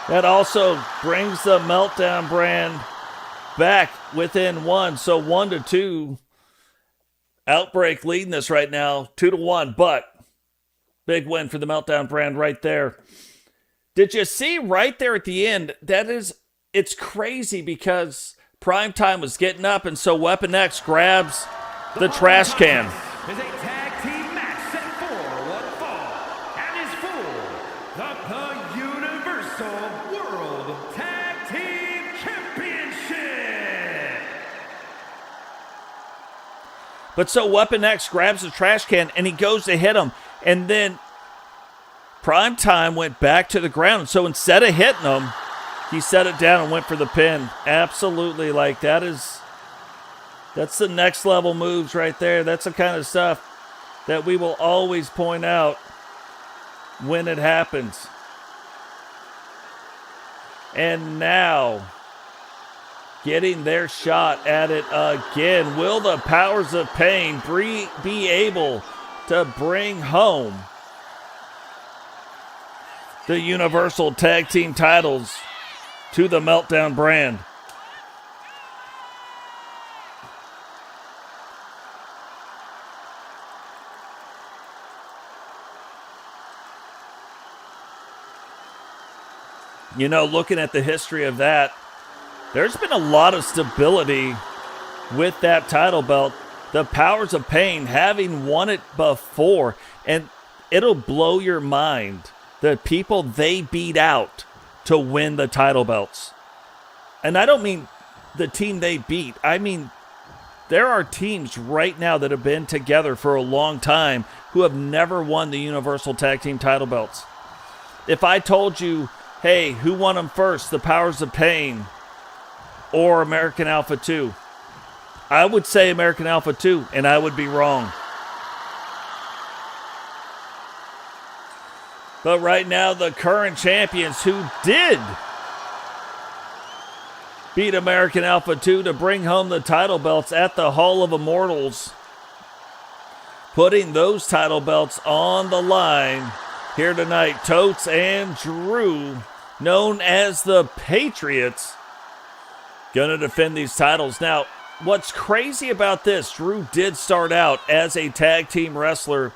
That also brings the Meltdown brand back within one. So 1-2. Outbreak leading this right now, 2-1. But big win for the Meltdown brand right there. Did you see right there at the end? It's crazy because Primetime was getting up, and so Weapon X grabs the trash can. Is a tag team match set for one fall and is for the Universal World Tag Team Championship. But so Weapon X grabs the trash can and he goes to hit him, and then Primetime went back to the ground. So instead of hitting him, he set it down and went for the pin. Absolutely, like that's the next level moves right there. That's the kind of stuff that we will always point out when it happens. And now, getting their shot at it again. Will the Powers of Pain be able to bring home the Universal Tag Team titles to the Meltdown brand? You know, looking at the history of that, there's been a lot of stability with that title belt. The Powers of Pain having won it before, and it'll blow your mind the people they beat out to win the title belts. And I don't mean the team they beat. I mean, there are teams right now that have been together for a long time who have never won the Universal Tag Team title belts. If I told you, hey, who won them first, the Powers of Pain or American Alpha 2? I would say American Alpha 2, and I would be wrong. But right now, the current champions who did beat American Alpha 2 to bring home the title belts at the Hall of Immortals, putting those title belts on the line here tonight. Totes and Drew, known as the Patriots, gonna defend these titles. Now, what's crazy about this, Drew did start out as a tag team wrestler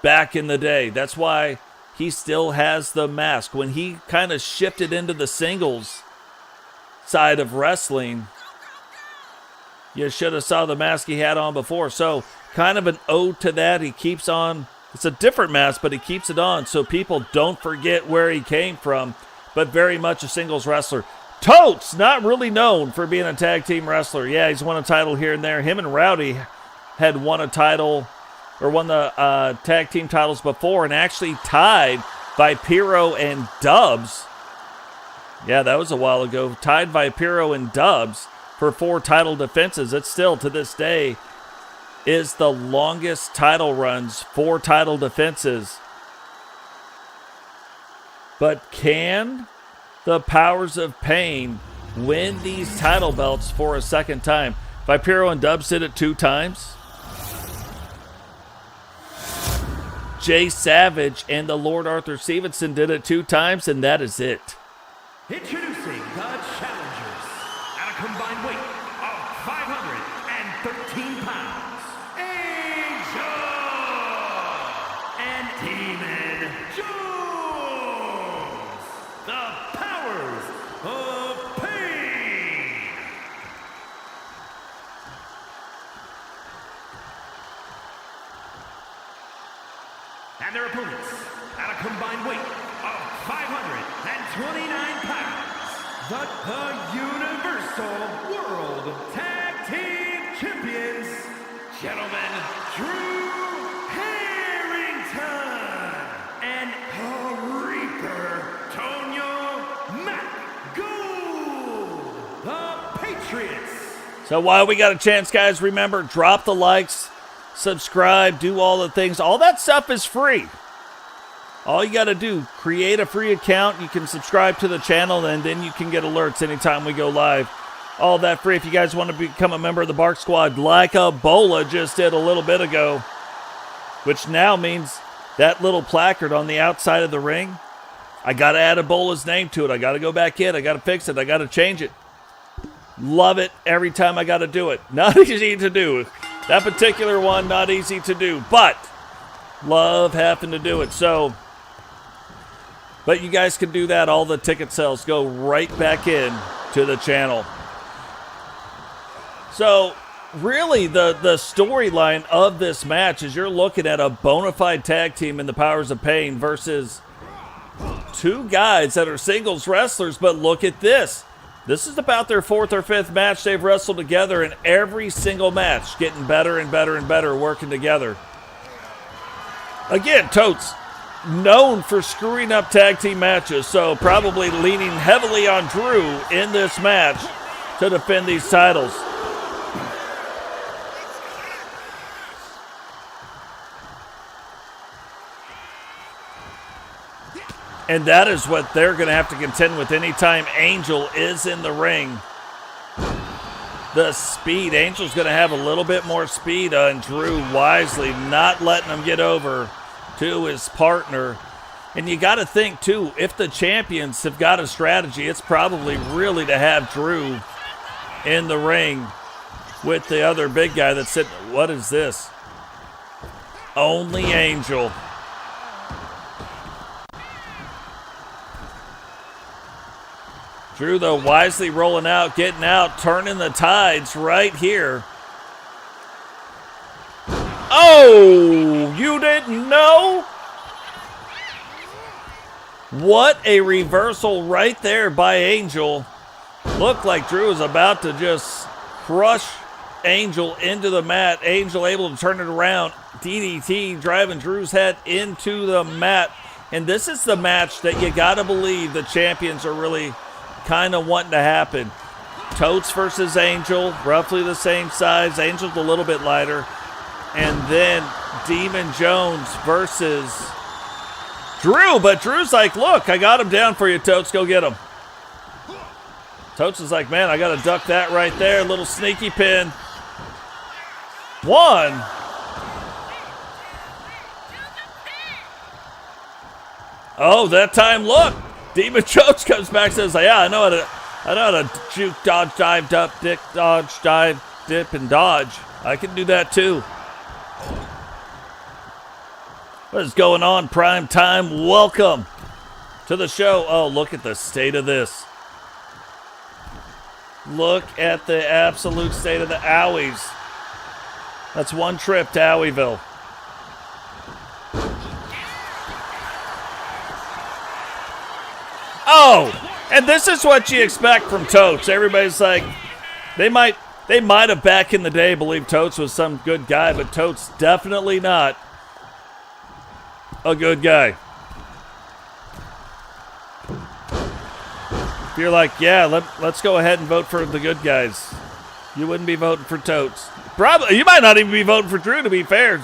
back in the day. That's why he still has the mask. When he kind of shifted into the singles side of wrestling, you should have saw the mask he had on before. So kind of an ode to that. He keeps on, it's a different mask, but he keeps it on so people don't forget where he came from, but very much a singles wrestler. Totes, not really known for being a tag team wrestler. Yeah, he's won a title here and there. Him and Rowdy had won a title, or won the tag team titles before, and actually tied Vipiro and Dubs. Yeah, that was a while ago. Tied Vipiro and Dubs for 4 title defenses. It still, to this day, is the longest title runs, 4 title defenses. But can the Powers of Pain win these title belts for a second time? Vipiro and Dubs did it 2 times. Jay Savage and the Lord Arthur Stevenson did it 2 times, and that is it. Introducing the challengers at a combined weight of 513 pounds, Angel and Demon Jones, the Powers of Pain. And their opponents at a combined weight of 529 pounds, the Universal World Tag Team Champions, gentlemen, Drew Harrington and Reaper Tonio McGould, the Patriots. So while we got a chance, guys, remember, drop the likes, subscribe, do all the things. All that stuff is free. All you got to do, create a free account. You can subscribe to the channel, and then you can get alerts anytime we go live. All that free. If you guys want to become a member of the Bark Squad, like Ebola just did a little bit ago, which now means that little placard on the outside of the ring, I got to add Ebola's name to it. I got to go back in. I got to fix it. I got to change it. Love it every time I got to do it. Not easy to do. That particular one, not easy to do, but love having to do it. So, but you guys can do that. All the ticket sales go right back in to the channel. So, really, the storyline of this match is you're looking at a bona fide tag team in the Powers of Pain versus two guys that are singles wrestlers, but look at this. This is about their 4th or 5th match they've wrestled together, and every single match getting better and better and better, working together. Again, Totes, known for screwing up tag team matches, so probably leaning heavily on Drew in this match to defend these titles. And that is what they're going to have to contend with anytime Angel is in the ring. The speed. Angel's going to have a little bit more speed on Drew wisely, not letting him get over to his partner. And you got to think, too, if the champions have got a strategy, it's probably really to have Drew in the ring with the other big guy that's sitting. What is this? Only Angel. Drew, though, wisely rolling out, getting out, turning the tides right here. Oh, you didn't know? What a reversal right there by Angel. Looked like Drew was about to just crush Angel into the mat. Angel able to turn it around. DDT driving Drew's head into the mat. And this is the match that you got to believe the champions are really kind of wanting to happen. Totes versus Angel, roughly the same size. Angel's a little bit lighter. And then Demon Jones versus Drew. But Drew's like, look, I got him down for you, Totes. Go get him. Totes is like, man, I got to duck that right there. Little sneaky pin. 1. Oh, that time, look. Demon Jones comes back and says, yeah, I know how to juke, dodge, dive, duck, dick, dodge, dive, dip, and dodge. I can do that too. What is going on, Prime Time? Welcome to the show. Oh, look at the state of this. Look at the absolute state of the Owies. That's one trip to Owieville. Oh, and this is what you expect from Totes. Everybody's like, they might have back in the day believed Totes was some good guy, but Totes definitely not a good guy. If you're like, yeah, let's go ahead and vote for the good guys, you wouldn't be voting for Totes. Probably, you might not even be voting for Drew, to be fair.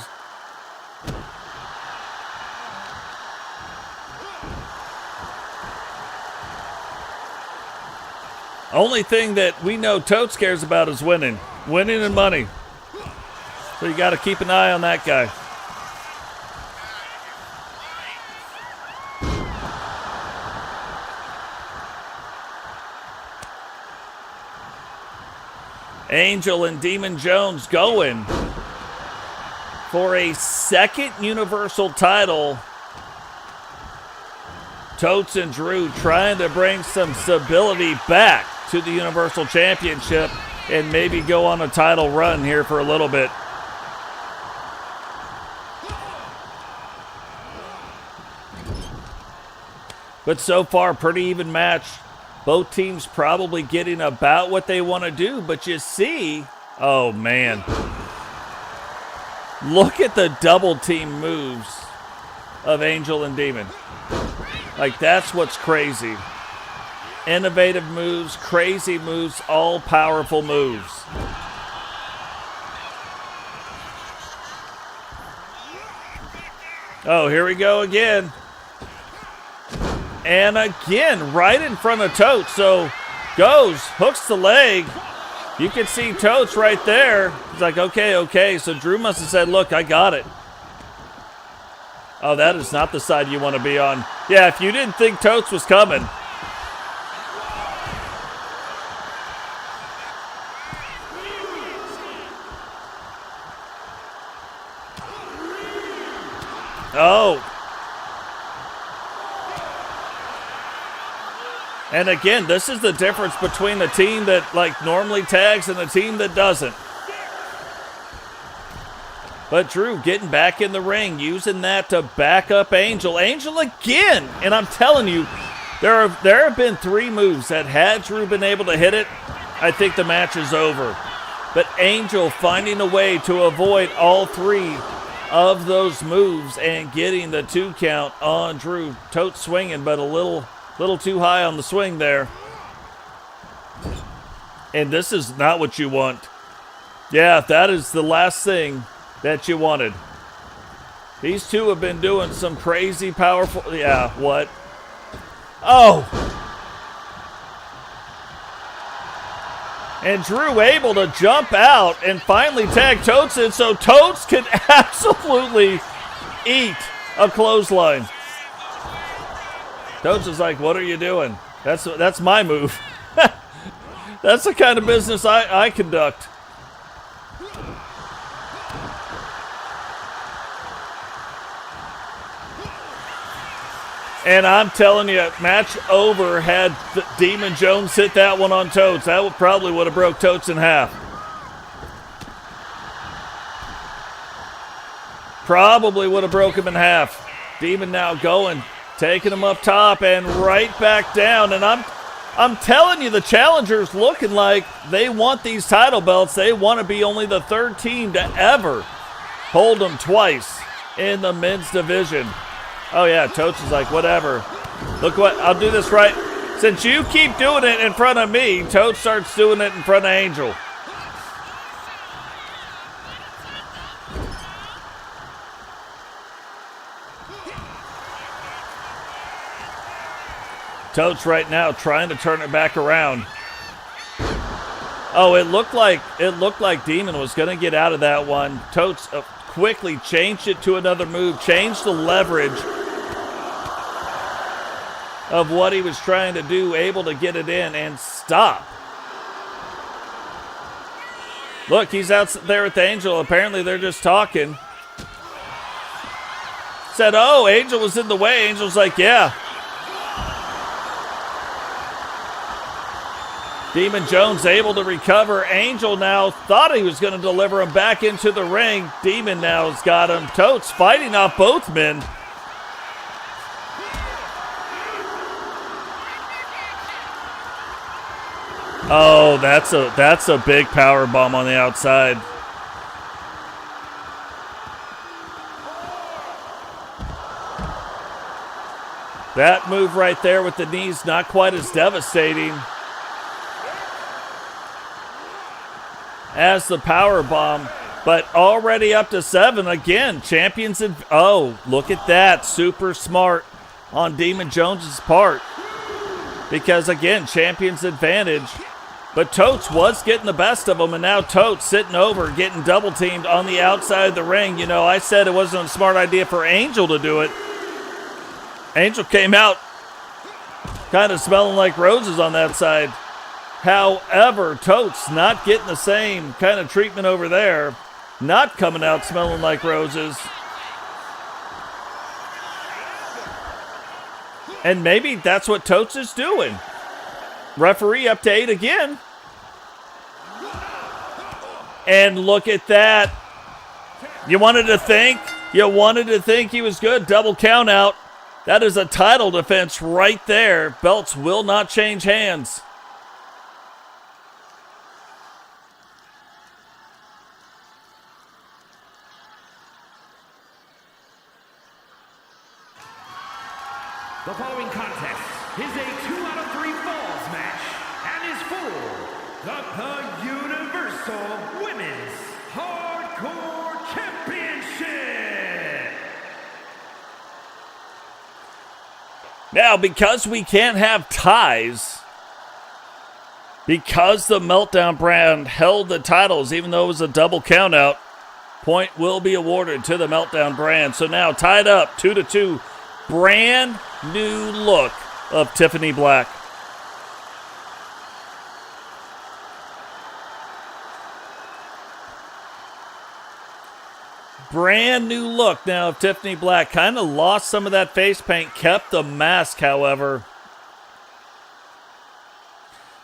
Only thing that we know Totes cares about is winning. Winning and money. So you got to keep an eye on that guy. Angel and Demon Jones going for a second Universal title. Totes and Drew trying to bring some stability back to the Universal Championship and maybe go on a title run here for a little bit. But so far, pretty even match. Both teams probably getting about what they want to do, but you see, oh man. Look at the double team moves of Angel and Demon. Like, that's what's crazy. Innovative moves, crazy moves, all-powerful moves. Oh, here we go again. And again, right in front of Totes. So, goes, hooks the leg. You can see Totes right there. He's like, okay. So Drew must have said, look, I got it. Oh, that is not the side you want to be on. Yeah, if you didn't think Totes was coming. Oh. And again, this is the difference between the team that like normally tags and the team that doesn't. But Drew getting back in the ring, using that to back up Angel. Angel again! And I'm telling you, there have been 3 moves that had Drew been able to hit it, I think the match is over. But Angel finding a way to avoid all 3 of those moves and getting the 2 count on Drew. Totes swinging, but a little too high on the swing there. And this is not what you want. Yeah, that is the last thing that you wanted. These 2 have been doing some crazy powerful... Yeah, what? Oh! And Drew able to jump out and finally tag Totes in so Totes can absolutely eat a clothesline. Totes is like, what are you doing? That's my move. That's the kind of business I conduct. And I'm telling you, match over had Demon Jones hit that one on Totes. That probably would have broke Totes in half. Probably would have broke him in half. Demon now going, taking him up top and right back down. And I'm telling you, the challengers looking like they want these title belts. They want to be only the 3rd team to ever hold them twice in the men's division. Oh yeah, Totes is like, whatever. Look what, I'll do this right. Since you keep doing it in front of me, Totes starts doing it in front of Angel. Totes right now trying to turn it back around. Oh, it looked like Demon was going to get out of that one. Totes quickly changed it to another move, changed the leverage of what he was trying to do, able to get it in and stop. Look, he's out there with Angel. Apparently they're just talking. Said, oh, Angel was in the way. Angel's like, yeah. Demon Jones able to recover. Angel now thought he was going to deliver him back into the ring. Demon now has got him. Totes fighting off both men. Oh, that's a big power bomb on the outside. That move right there with the knees, not quite as devastating as the power bomb, but already up to 7 again. Champions and oh, look at that, super smart on Demon Jones's part, because again, champion's advantage. But Totes was getting the best of him, and now Totes sitting over, getting double teamed on the outside of the ring. You know, I said it wasn't a smart idea for Angel to do it. Angel came out kind of smelling like roses on that side. However, Totes not getting the same kind of treatment over there. Not coming out smelling like roses. And maybe that's what Totes is doing. Referee up to 8 again. And look at that. You wanted to think he was good. Double count out. That is a title defense right there. Belts will not change hands. The following contest is a 2 out of 3 falls match and is for the Universal Women's Hardcore Championship. Now, because we can't have ties, because the Meltdown brand held the titles, even though it was a double countout, point will be awarded to the Meltdown brand. So now tied up 2-2. Brand new look of Tiffany Black. Brand new look now of Tiffany Black. Kind of lost some of that face paint, kept the mask, however.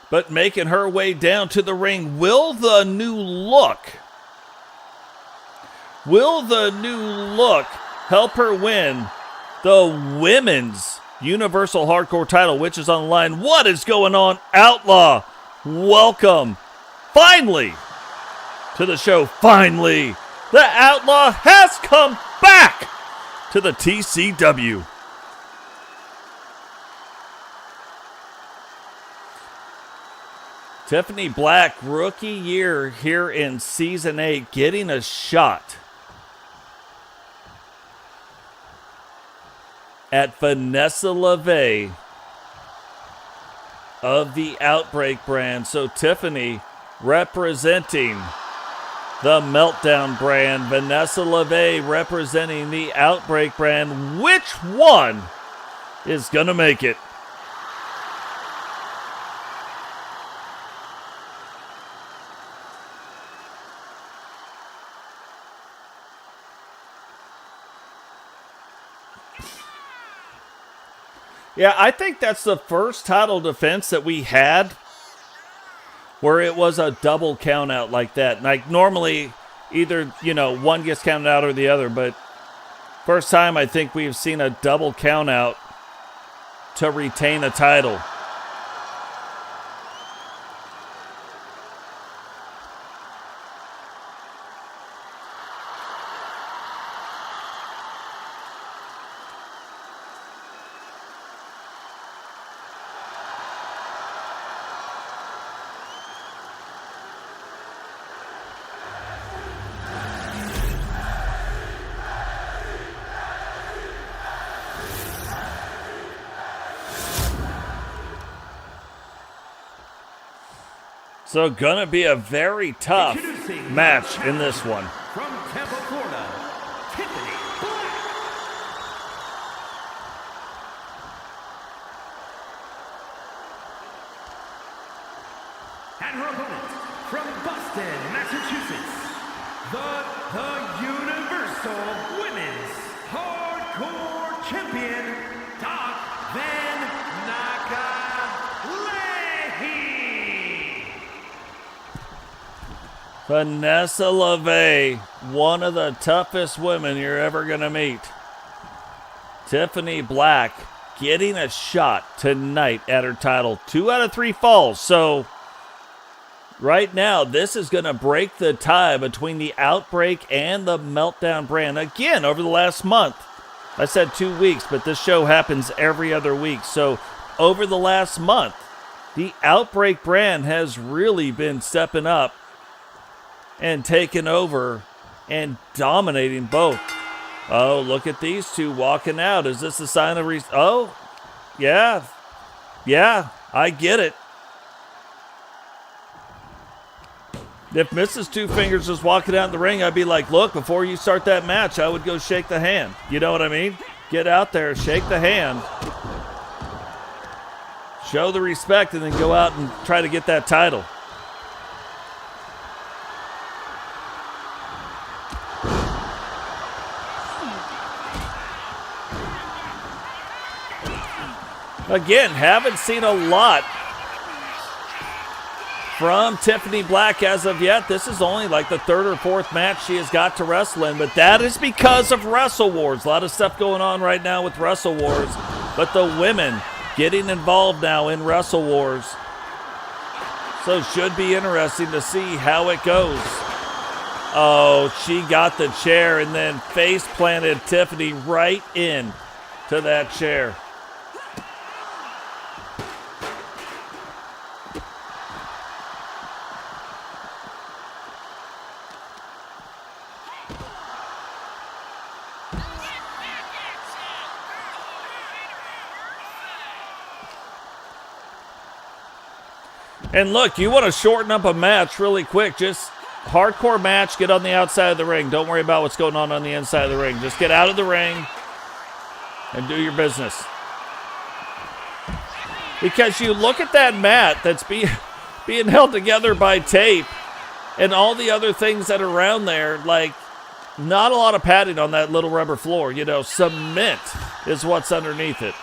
But making her way down to the ring. Will the new look help her win the women's Universal Hardcore title, which is on the line? What is going on, Outlaw? Welcome, finally, to the show. Finally, the Outlaw has come back to the TCW. Tiffany Black, rookie year here in Season 8, getting a shot at Vanessa LeVay of the Outbreak brand. So Tiffany representing the Meltdown brand, Vanessa LeVay representing the Outbreak brand. Which one is going to make it? Yeah, I think that's the first title defense that we had where it was a double count out like that. Like normally either, one gets counted out or the other, but first time I think we've seen a double count out to retain a title. So gonna be a very tough match in this one. From Tampa, Florida, Tiffany Black. And her opponent from Boston, Massachusetts, the Universal Women's Hardcore Champion, Doc Van Naga. Vanessa LeVay, one of the toughest women you're ever going to meet. Tiffany Black getting a shot tonight at her title. 2 out of 3 falls. So right now, this is going to break the tie between the Outbreak and the Meltdown brand. Again, over the last month. I said 2 weeks, but this show happens every other week. So over the last month, the Outbreak brand has really been stepping up and taking over and dominating both. Oh, look at these two walking out. Is this a sign of oh, yeah. Yeah, I get it. If Mrs. Two Fingers was walking out in the ring, I'd be like, look, before you start that match, I would go shake the hand. You know what I mean? Get out there, shake the hand. Show the respect, and then go out and try to get that title. Again, haven't seen a lot from Tiffany Black as of yet. This is only like the 3rd or 4th match she has got to wrestle in, but that is because of Wrestle Wars. A lot of stuff going on right now with Wrestle Wars, but the women getting involved now in Wrestle Wars. So should be interesting to see how it goes. Oh, she got the chair and then face planted Tiffany right in to that chair. And look, you want to shorten up a match really quick. Just hardcore match, get on the outside of the ring. Don't worry about what's going on the inside of the ring. Just get out of the ring and do your business. Because you look at that mat that's being held together by tape and all the other things that are around there, like not a lot of padding on that little rubber floor. You know, cement is what's underneath it.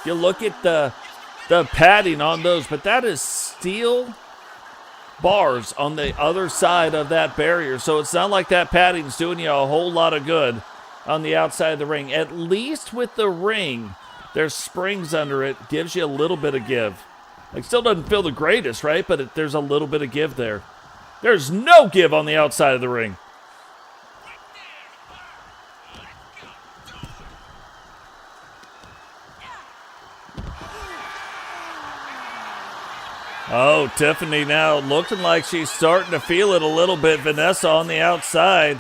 You look at the padding on those, but that is steel bars on the other side of that barrier. So it's not like that padding's doing you a whole lot of good on the outside of the ring. At least with the ring, there's springs under it, gives you a little bit of give. Like, still doesn't feel the greatest, right? But there's a little bit of give there. There's no give on the outside of the ring. Oh, Tiffany now looking like she's starting to feel it a little bit. Vanessa on the outside.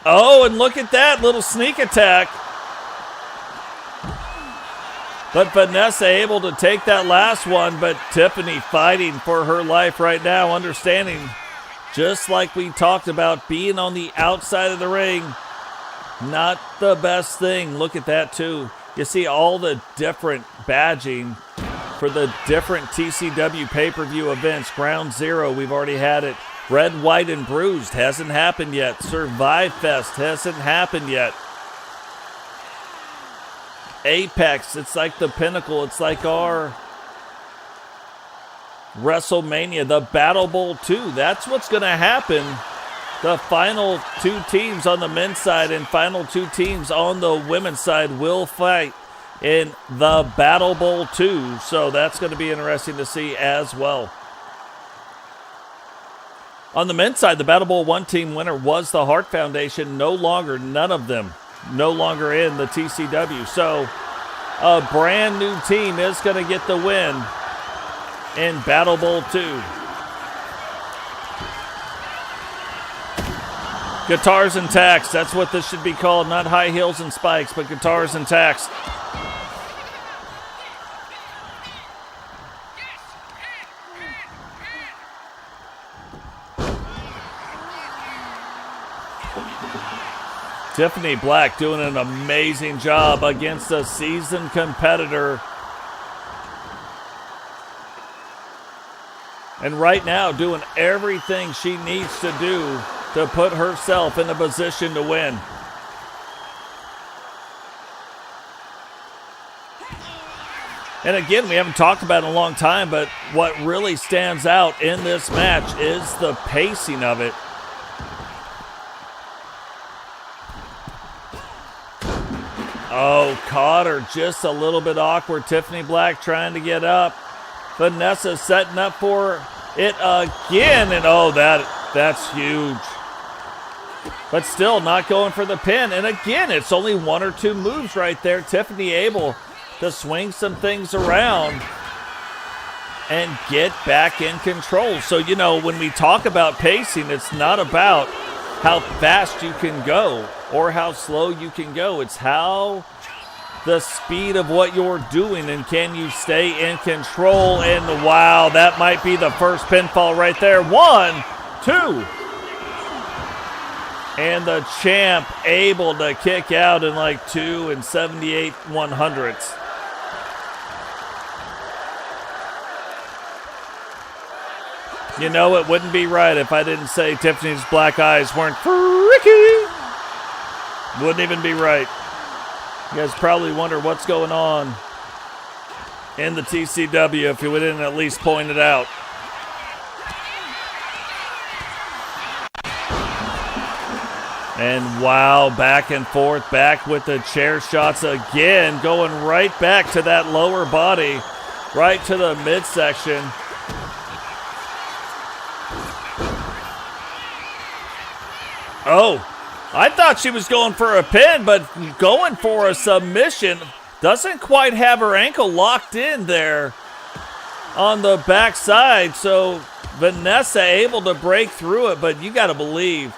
Oh, and look at that little sneak attack. But Vanessa able to take that last one, but Tiffany fighting for her life right now, understanding, just like we talked about, being on the outside of the ring, not the best thing. Look at that too. You see all the different badging for the different TCW pay-per-view events. Ground Zero, we've already had it. Red, White, and Bruised hasn't happened yet. Survive Fest hasn't happened yet. Apex, it's like the pinnacle. It's like our WrestleMania, the Battle Bowl 2. That's what's going to happen. The final two teams on the men's side and final two teams on the women's side will fight in the Battle Bowl 2. So that's going to be interesting to see as well. On the men's side, the Battle Bowl 1 team winner was the Hart Foundation. No longer, none of them, no longer in the TCW. So a brand new team is going to get the win in Battle Bowl 2. Guitars and Tacks, that's what this should be called. Not High Heels and Spikes, but Guitars and Tacks. Tiffany Black doing an amazing job against a seasoned competitor. And right now doing everything she needs to do to put herself in a position to win. And again, we haven't talked about it in a long time, but what really stands out in this match is the pacing of it. Oh, caught her just a little bit awkward. Tiffany Black trying to get up. Vanessa setting up for it again. And oh, that's huge. But still not going for the pin. And again, it's only one or two moves right there. Tiffany able to swing some things around and get back in control. So, you know, when we talk about pacing, it's not about how fast you can go or how slow you can go. It's how the speed of what you're doing and can you stay in control. And wow, that might be the first pinfall right there. 1, 2. And the champ able to kick out in like 2 7/8 You know, it wouldn't be right if I didn't say Tiffany's black eyes weren't freaky. Wouldn't even be right. You guys probably wonder what's going on in the TCW if you didn't at least point it out. And wow, back and forth, back with the chair shots again, going right back to that lower body, right to the midsection. Oh, I thought she was going for a pin, but going for a submission. Doesn't quite have her ankle locked in there on the backside. So Vanessa able to break through it, but you got to believe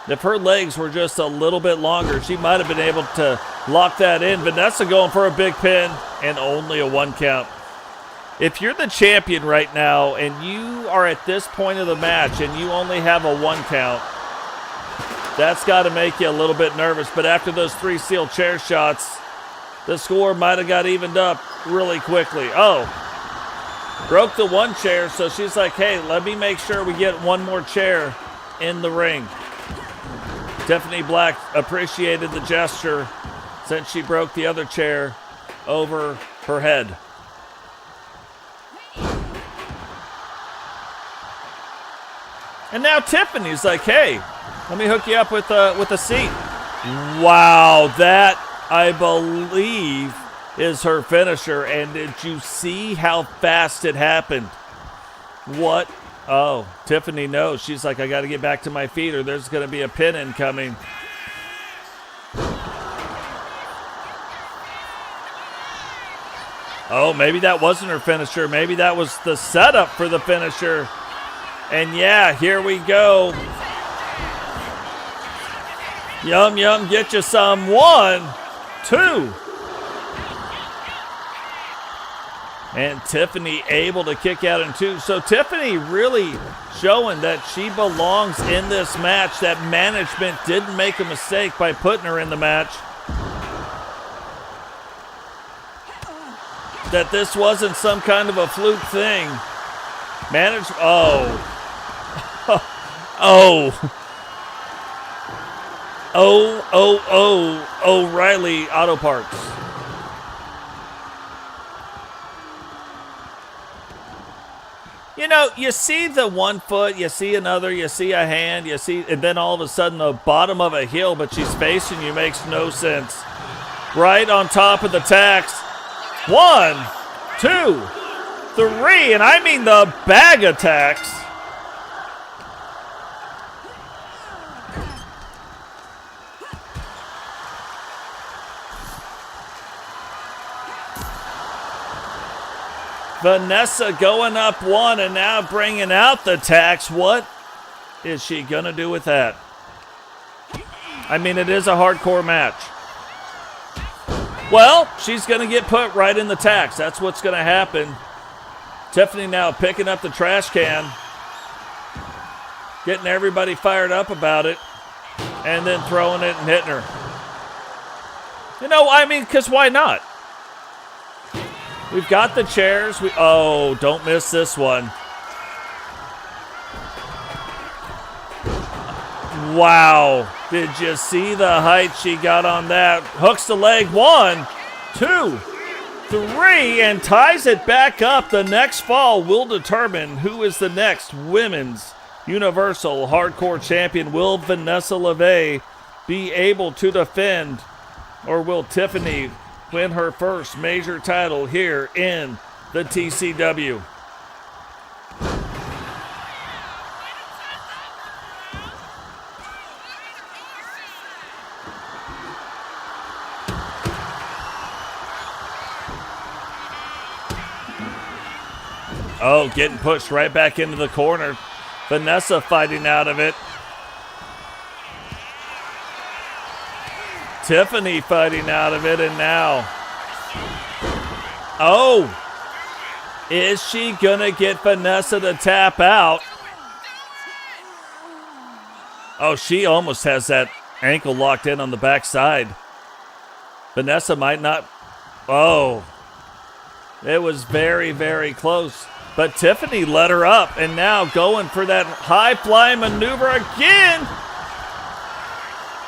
if her legs were just a little bit longer, she might have been able to lock that in. Vanessa going for a big pin and only a 1 count. If you're the champion right now and you are at this point of the match and you only have a 1 count, that's got to make you a little bit nervous. But after those 3 steel chair shots, the score might have got evened up really quickly. Oh, broke the one chair, so she's like, hey, let me make sure we get one more chair in the ring. Tiffany Black appreciated the gesture since she broke the other chair over her head. And now Tiffany's like, hey, let me hook you up with a seat. Wow, that, I believe, is her finisher. And did you see how fast it happened? What? Oh, Tiffany knows. She's like, I got to get back to my feet or there's going to be a pin incoming. Oh, maybe that wasn't her finisher. Maybe that was the setup for the finisher. And yeah, here we go. Yum, yum, get you some. 1, 2. And Tiffany able to kick out in 2. So Tiffany really showing that she belongs in this match, that management didn't make a mistake by putting her in the match. That this wasn't some kind of a fluke thing. O'Reilly Auto Parts. You know, you see the one foot, you see another, you see a hand, you see, and then all of a sudden the bottom of a heel, but she's facing you, makes no sense. Right on top of the tacks. 1, 2, 3, and I mean the bag of tacks. Vanessa going up 1 and now bringing out the tacks. What is she going to do with that? I mean, it is a hardcore match. Well, she's going to get put right in the tacks. That's what's going to happen. Tiffany now picking up the trash can. Getting everybody fired up about it. And then throwing it and hitting her. You know, I mean, because why not? We've got the chairs. Oh, don't miss this one. Wow. Did you see the height she got on that? Hooks the leg. 1, 2, 3, and ties it back up. The next fall will determine who is the next Women's Universal Hardcore Champion. Will Vanessa LeVay be able to defend, or will Tiffany win her first major title here in the TCW? Oh, getting pushed right back into the corner. Vanessa fighting out of it. Tiffany fighting out of it, and now. Oh, is she gonna get Vanessa to tap out? Oh, she almost has that ankle locked in on the backside. Vanessa might not. Oh, it was very, very close. But Tiffany let her up, and now going for that high-flying maneuver again.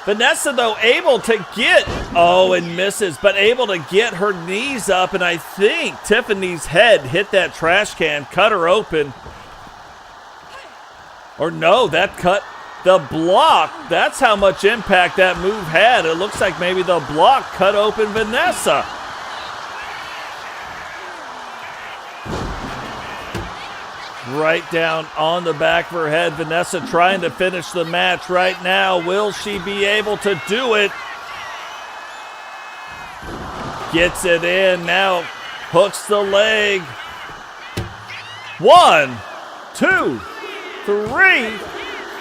Vanessa, though, able to get, and misses, but able to get her knees up, and I think Tiffany's head hit that trash can, cut her open. Or no, that cut the block. That's how much impact that move had. It looks like maybe the block cut open Vanessa. Right down on the back of her head. Vanessa trying to finish the match right now. Will she be able to do it? Gets it in. Now hooks the leg. 1, 2, 3.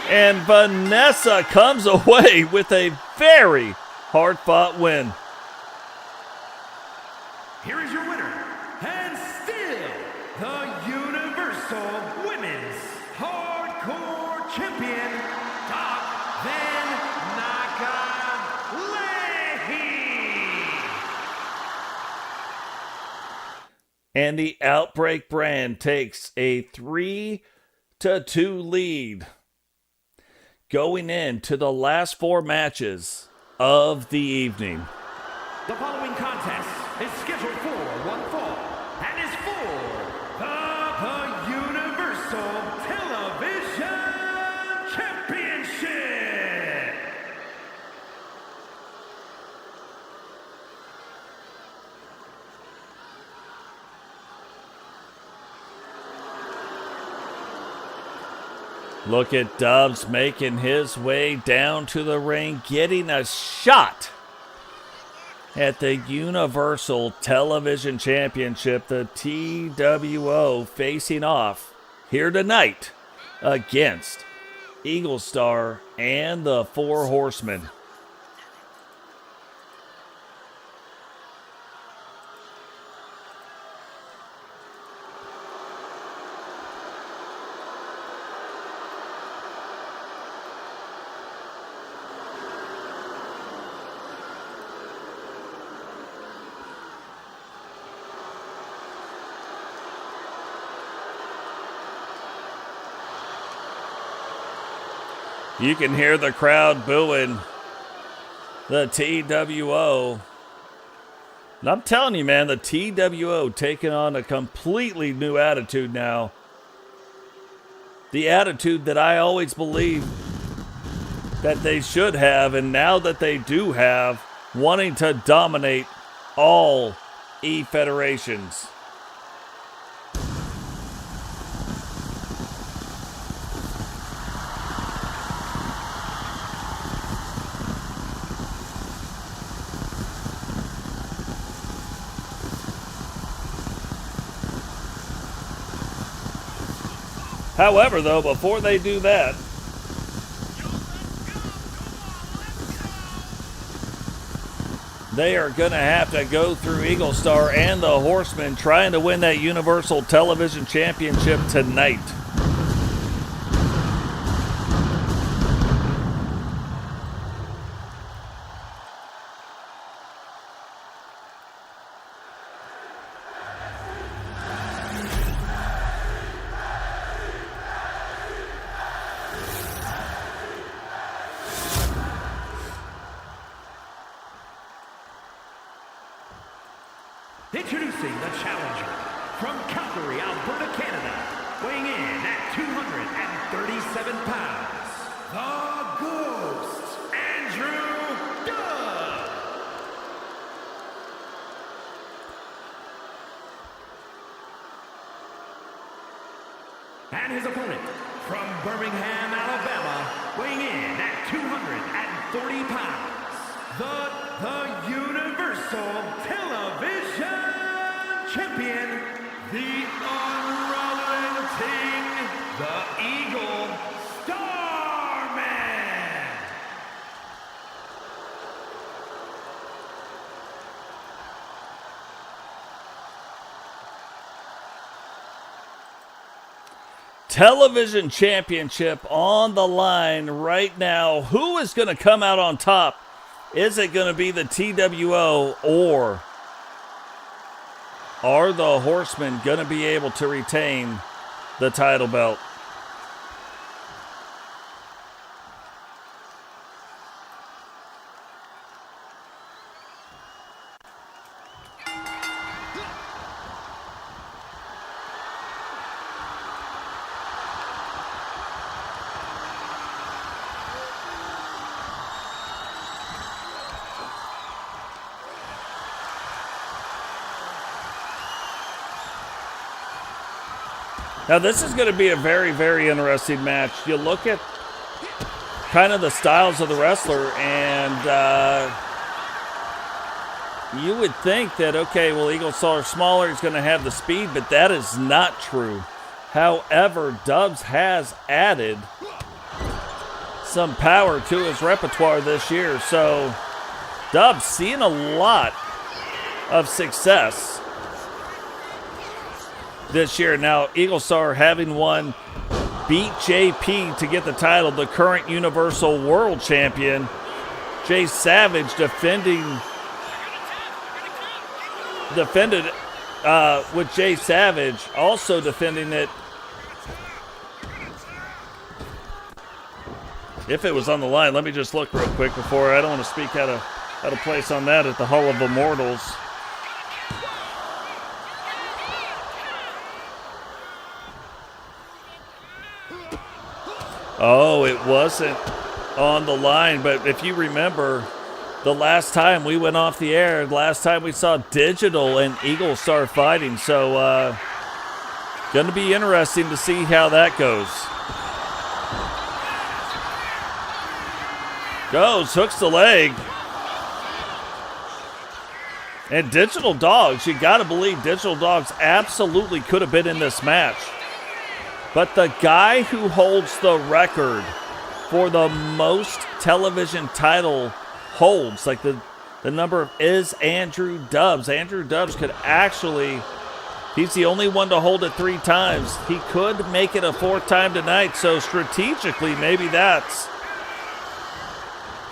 And Vanessa comes away with a very hard-fought win. Here is your winner, and still the Universal Women's Hardcore Champion, Doc Van Nakalei. And the Outbreak brand takes a 3-2 lead going into the last 4 matches of the evening. The following contest is scheduled for one fall and is for the Universal Television Championship. Look at Dubs making his way down to the ring, getting a shot at the Universal Television Championship, the TWO, facing off here tonight against Eagle Star and the Four Horsemen. You can hear the crowd booing the TWO. And I'm telling you, man, the TWO taking on a completely new attitude now. The attitude that I always believed that they should have, and now that they do have, wanting to dominate all E-federations. However, though, before they do that, they are going to have to go through Eagle Star and the Horsemen trying to win that Universal Television Championship tonight. Introducing the challenger from Calgary, Alberta, Canada, weighing in at 237 pounds, the Ghost, Andrew Dubb. And his opponent from Birmingham, Alabama, weighing in at 240 pounds, the Universal Television Champion, the unrelenting, the Eagle Starman. Television Championship on the line right now. Who is going to come out on top? Is it going to be the TWO, or are the Horsemen going to be able to retain the title belt? Now, this is going to be a very, very interesting match. You look at kind of the styles of the wrestler, and you would think that, okay, well, Eagle Star is smaller, he's going to have the speed, but that is not true. However, Dubs has added some power to his repertoire this year, so Dubs seeing a lot of success this year. Now, Eagle Star having won, beat JP to get the title, the current Universal World Champion. Jay Savage defended with Jay Savage also defending it. If it was on the line, let me just look real quick before. I don't want to speak out of place on that at the Hall of Immortals. Oh, it wasn't on the line, but if you remember, the last time we went off the air, last time we saw Digital and Eagle Star fighting, so going to be interesting to see how that goes. Hooks the leg. And Digital Dogs, you got to believe Digital Dogs absolutely could have been in this match. But the guy who holds the record for the most television title holds, like the number is Andrew Dubbs. Andrew Dubbs could actually, he's the only one to hold it 3 times. He could make it a 4th time tonight. So strategically, maybe that's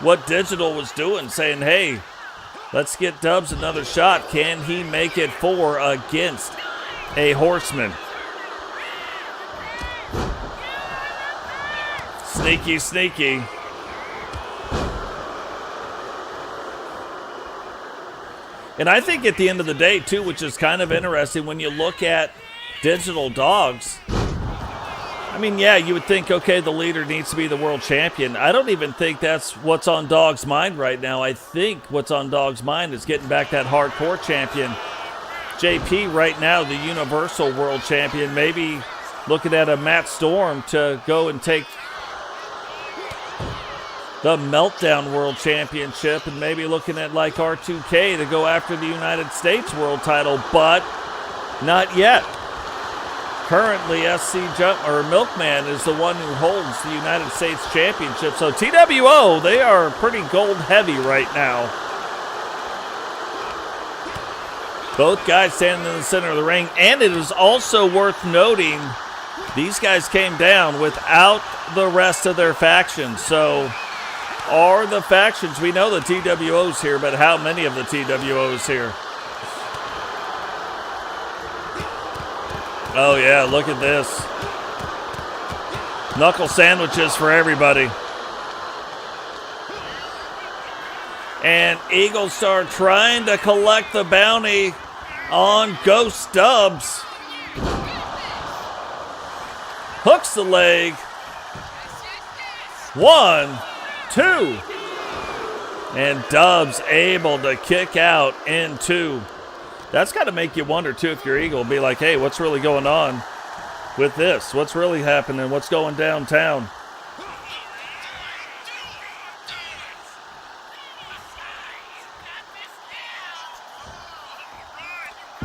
what Digital was doing, saying, hey, let's get Dubbs another shot. Can he make it 4 against a Horseman? Sneaky, sneaky. And I think at the end of the day, too, which is kind of interesting, when you look at Digital Dogs, I mean, yeah, you would think, okay, the leader needs to be the world champion. I don't even think that's what's on Dog's mind right now. I think what's on Dog's mind is getting back that hardcore champion. JP right now, the Universal World Champion, maybe looking at a Matt Storm to go and take the Meltdown World Championship, and maybe looking at like R2K to go after the United States World title, but not yet. Currently, SC Milkman is the one who holds the United States Championship. So TWO, they are pretty gold heavy right now. Both guys standing in the center of the ring, and it is also worth noting these guys came down without the rest of their factions. So are the factions, we know the TWO's here, but how many of the TWO's here? Oh yeah, look at this. Knuckle sandwiches for everybody. And Eagle Star trying to collect the bounty on Ghost Dubbs. Hooks the leg. 1, 2. And Dubbs able to kick out in 2. That's got to make you wonder, too, if you're Eagle. Be like, hey, what's really going on with this? What's really happening? What's going downtown?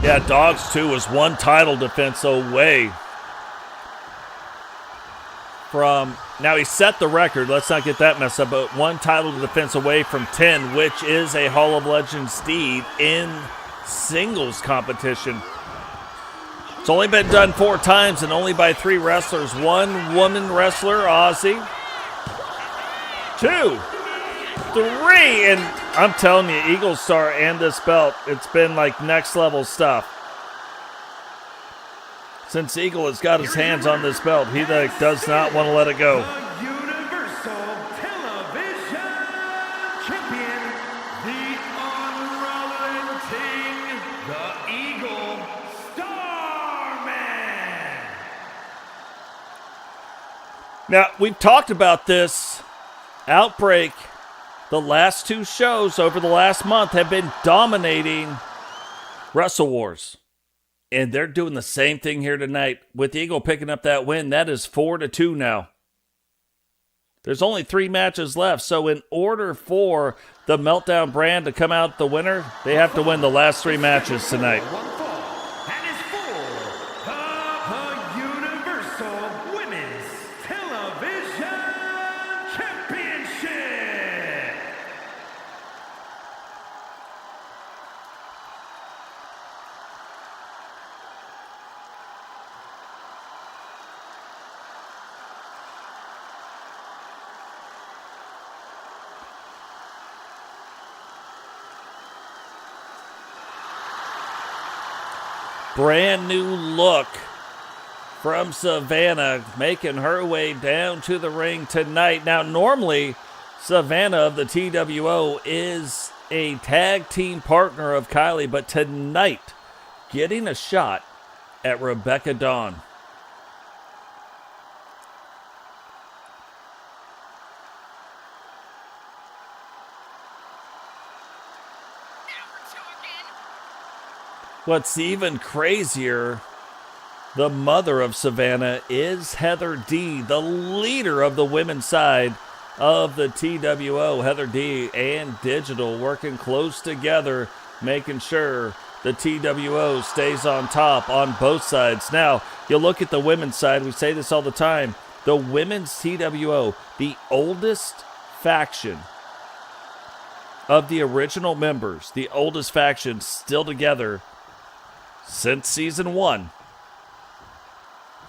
Yeah, Dogs, too, was 1 title defense away from, now he set the record, let's not get that messed up, but 1 title defense away from 10, which is a Hall of Legends steed in singles competition. It's only been done 4 times and only by 3 wrestlers. 1 woman wrestler, Aussie. 2, 3, and I'm telling you, Eagle Star and this belt, it's been like next level stuff. Since Eagle has got his hands on this belt, he does not want to let it go. The Universal Television Champion, the unrelenting, the Eagle Starman. Now, we've talked about this. Outbreak, the last 2 shows over the last month have been dominating Wrestle Wars. And they're doing the same thing here tonight. With Eagle picking up that win, that is 4-2 now. There's only 3 matches left. So in order for the Meltdown brand to come out the winner, they have to win the last 3 matches tonight. And is for the Universal Women's Television Championship. Brand new look from Savannah, making her way down to the ring tonight. Now, normally, Savannah of the TWO is a tag team partner of Kylie, but tonight, getting a shot at Rebecca Dawn. What's even crazier, the mother of Savannah is Heather D, the leader of the women's side of the TWO. Heather D and Digital working close together, making sure the TWO stays on top on both sides. Now, you look at the women's side, we say this all the time, the women's TWO, the oldest faction of the original members, the oldest faction still together since season 1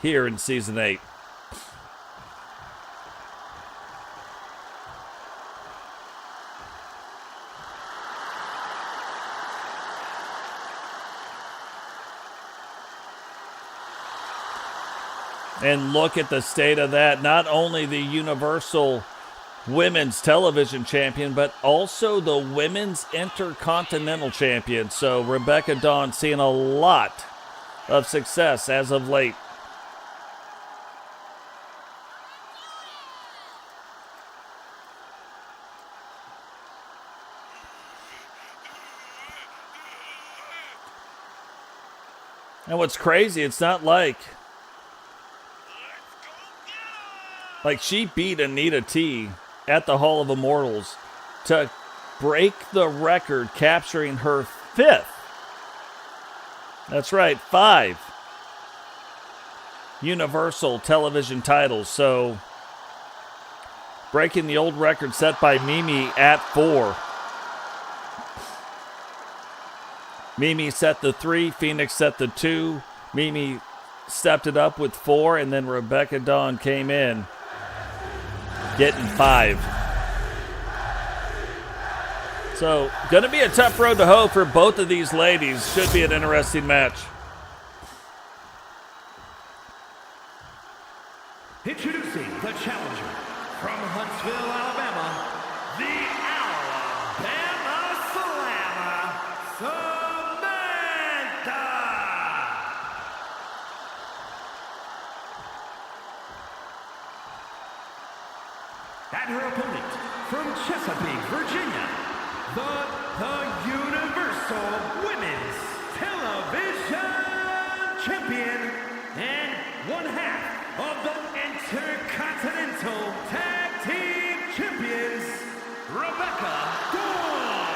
here in season 8. And look at the state of that. Not only the Universal Women's Television Champion, but also the Women's Intercontinental Champion. So Rebecca Dawn seeing a lot of success as of late. And what's crazy, it's not like she beat Anita T at the Hall of Immortals to break the record, capturing her 5th. That's right, 5 Universal Television titles. So breaking the old record set by Mimi at 4. Mimi set the 3, Phoenix set the 2. Mimi stepped it up with 4, and then Rebecca Dawn came in getting 5. So, going to be a tough road to hoe for both of these ladies. Should be an interesting match. Introducing the challenger from Huntsville, Alabama, the Alabama Slammer, Samantha. And her opponent from Chesapeake, Virginia, the Universal Women's Television Champion and one half of the Intercontinental Tag Team Champions, Rebecca Dawn.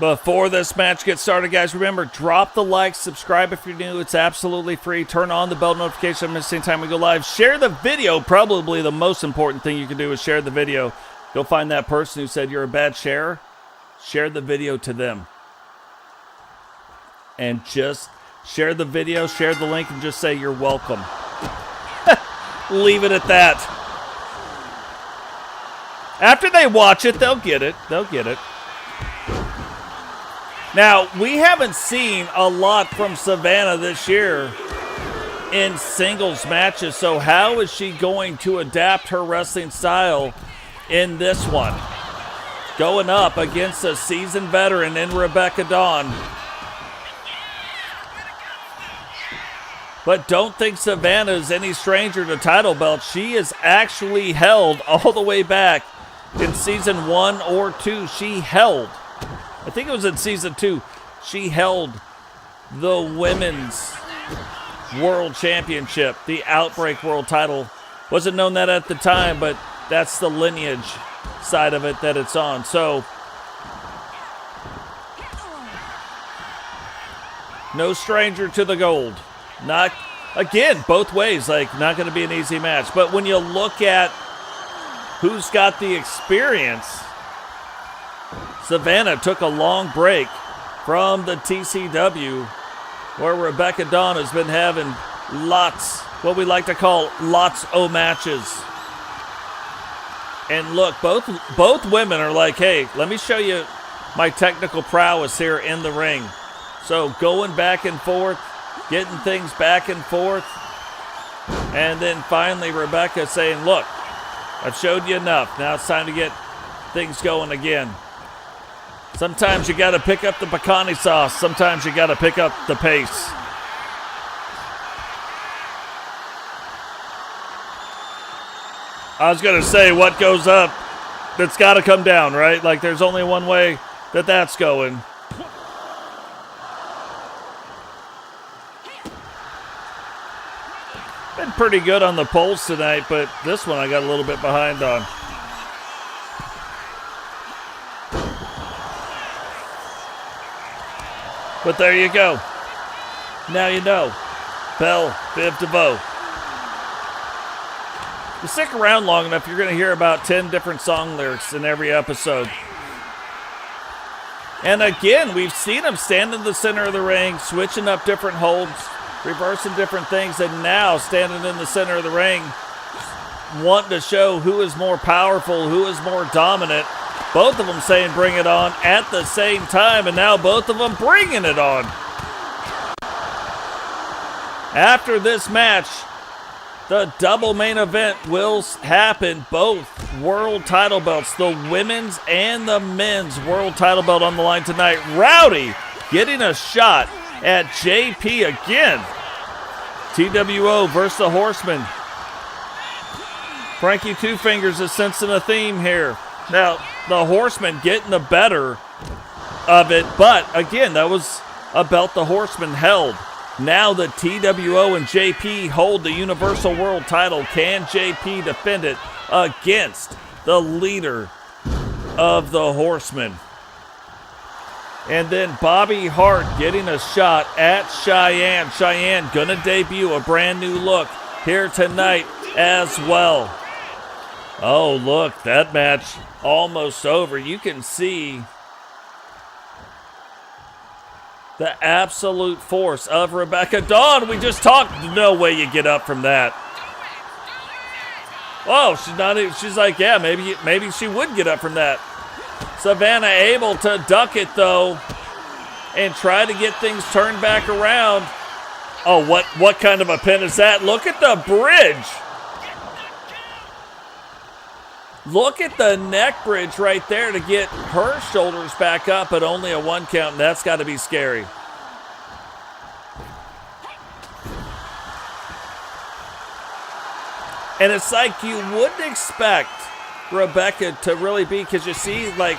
Before this match gets started, guys, remember, drop the like, subscribe if you're new. It's absolutely free. Turn on the bell notification every single time we go live. Share the video. Probably the most important thing you can do is share the video. Go find that person who said you're a bad sharer. Share the video to them. And just share the video, share the link, and just say you're welcome. Leave it at that. After they watch it, they'll get it. They'll get it. Now, we haven't seen a lot from Savannah this year in singles matches, so how is she going to adapt her wrestling style in this one? Going up against a seasoned veteran in Rebecca Dawn. But don't think Savannah is any stranger to title belts. She is actually held all the way back in season 1 or 2. She held, I think it was in season 2, she held the Women's World Championship, the Outbreak World title. Wasn't known that at the time, but that's the lineage side of it that it's on. So, no stranger to the gold. Not, again, both ways, not going to be an easy match. But when you look at who's got the experience, Savannah took a long break from the TCW, where Rebecca Dawn has been having lots, what we like to call lots o' matches. And look, both women are like, hey, let me show you my technical prowess here in the ring. So going back and forth, getting things back and forth. And then finally Rebecca saying, look, I've showed you enough. Now it's time to get things going again. Sometimes you got to pick up the pecani sauce. Sometimes you got to pick up the pace. I was going to say, what goes up, that's got to come down, right? Like, there's only one way that that's going. Been pretty good on the polls tonight, but this one I got a little bit behind on. But there you go. Now you know. Belle Biv DeVoe. You stick around long enough, you're going to hear about 10 different song lyrics in every episode. And again, we've seen him stand in the center of the ring, switching up different holds, reversing different things, and now standing in the center of the ring, wanting to show who is more powerful, who is more dominant. Both of them saying bring it on at the same time, and now both of them bringing it on. After this match, the double main event will happen. Both world title belts, the women's and the men's world title belt on the line tonight. Rowdy getting a shot at JP again. TWO versus the Horseman. Frankie Two Fingers is sensing a theme here. Now, the Horseman getting the better of it, but again, that was a belt the Horseman held. Now the TWO and JP hold the Universal World title. Can JP defend it against the leader of the Horsemen? And then Bobby Hart getting a shot at Cheyenne. Cheyenne gonna debut a brand new look here tonight as well. Oh, look, that match almost over. You can see the absolute force of Rebecca Dawn. We just talked. No way you get up from that. Oh, she's not even, she's like, yeah, maybe she would get up from that. Savannah able to duck it, though, and try to get things turned back around. Oh, what kind of a pin is that? Look at the bridge. Look at the neck bridge right there to get her shoulders back up, but only a 1 count, and that's got to be scary. And it's like you wouldn't expect Rebecca to really be, because you see, like,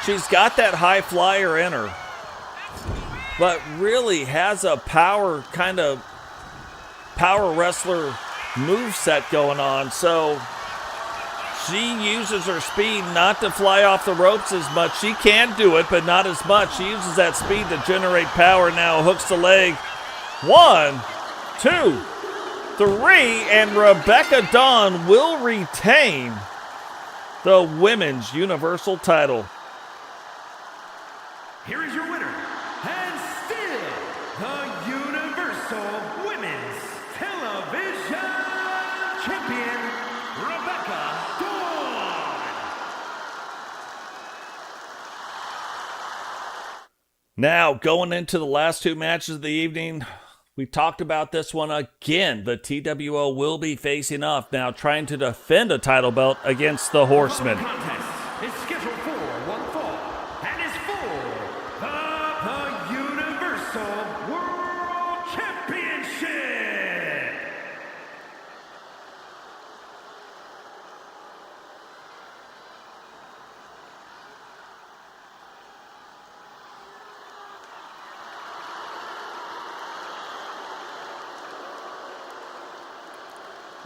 she's got that high flyer in her, but really has a power wrestler moveset going on. So she uses her speed not to fly off the ropes as much. She can do it, but not as much. She uses that speed to generate power. Now hooks the leg. 1, 2, 3, and Rebecca Dawn will retain the Women's Universal title. Here is your winner, and still the Universal Women's Television Champion, Rebecca Dawn. Now, going into the last 2 matches of the evening, we talked about this one again. The TWO will be facing off now, trying to defend a title belt against the Horsemen. The contest is scheduled for one fall and is for the Universal World Championship.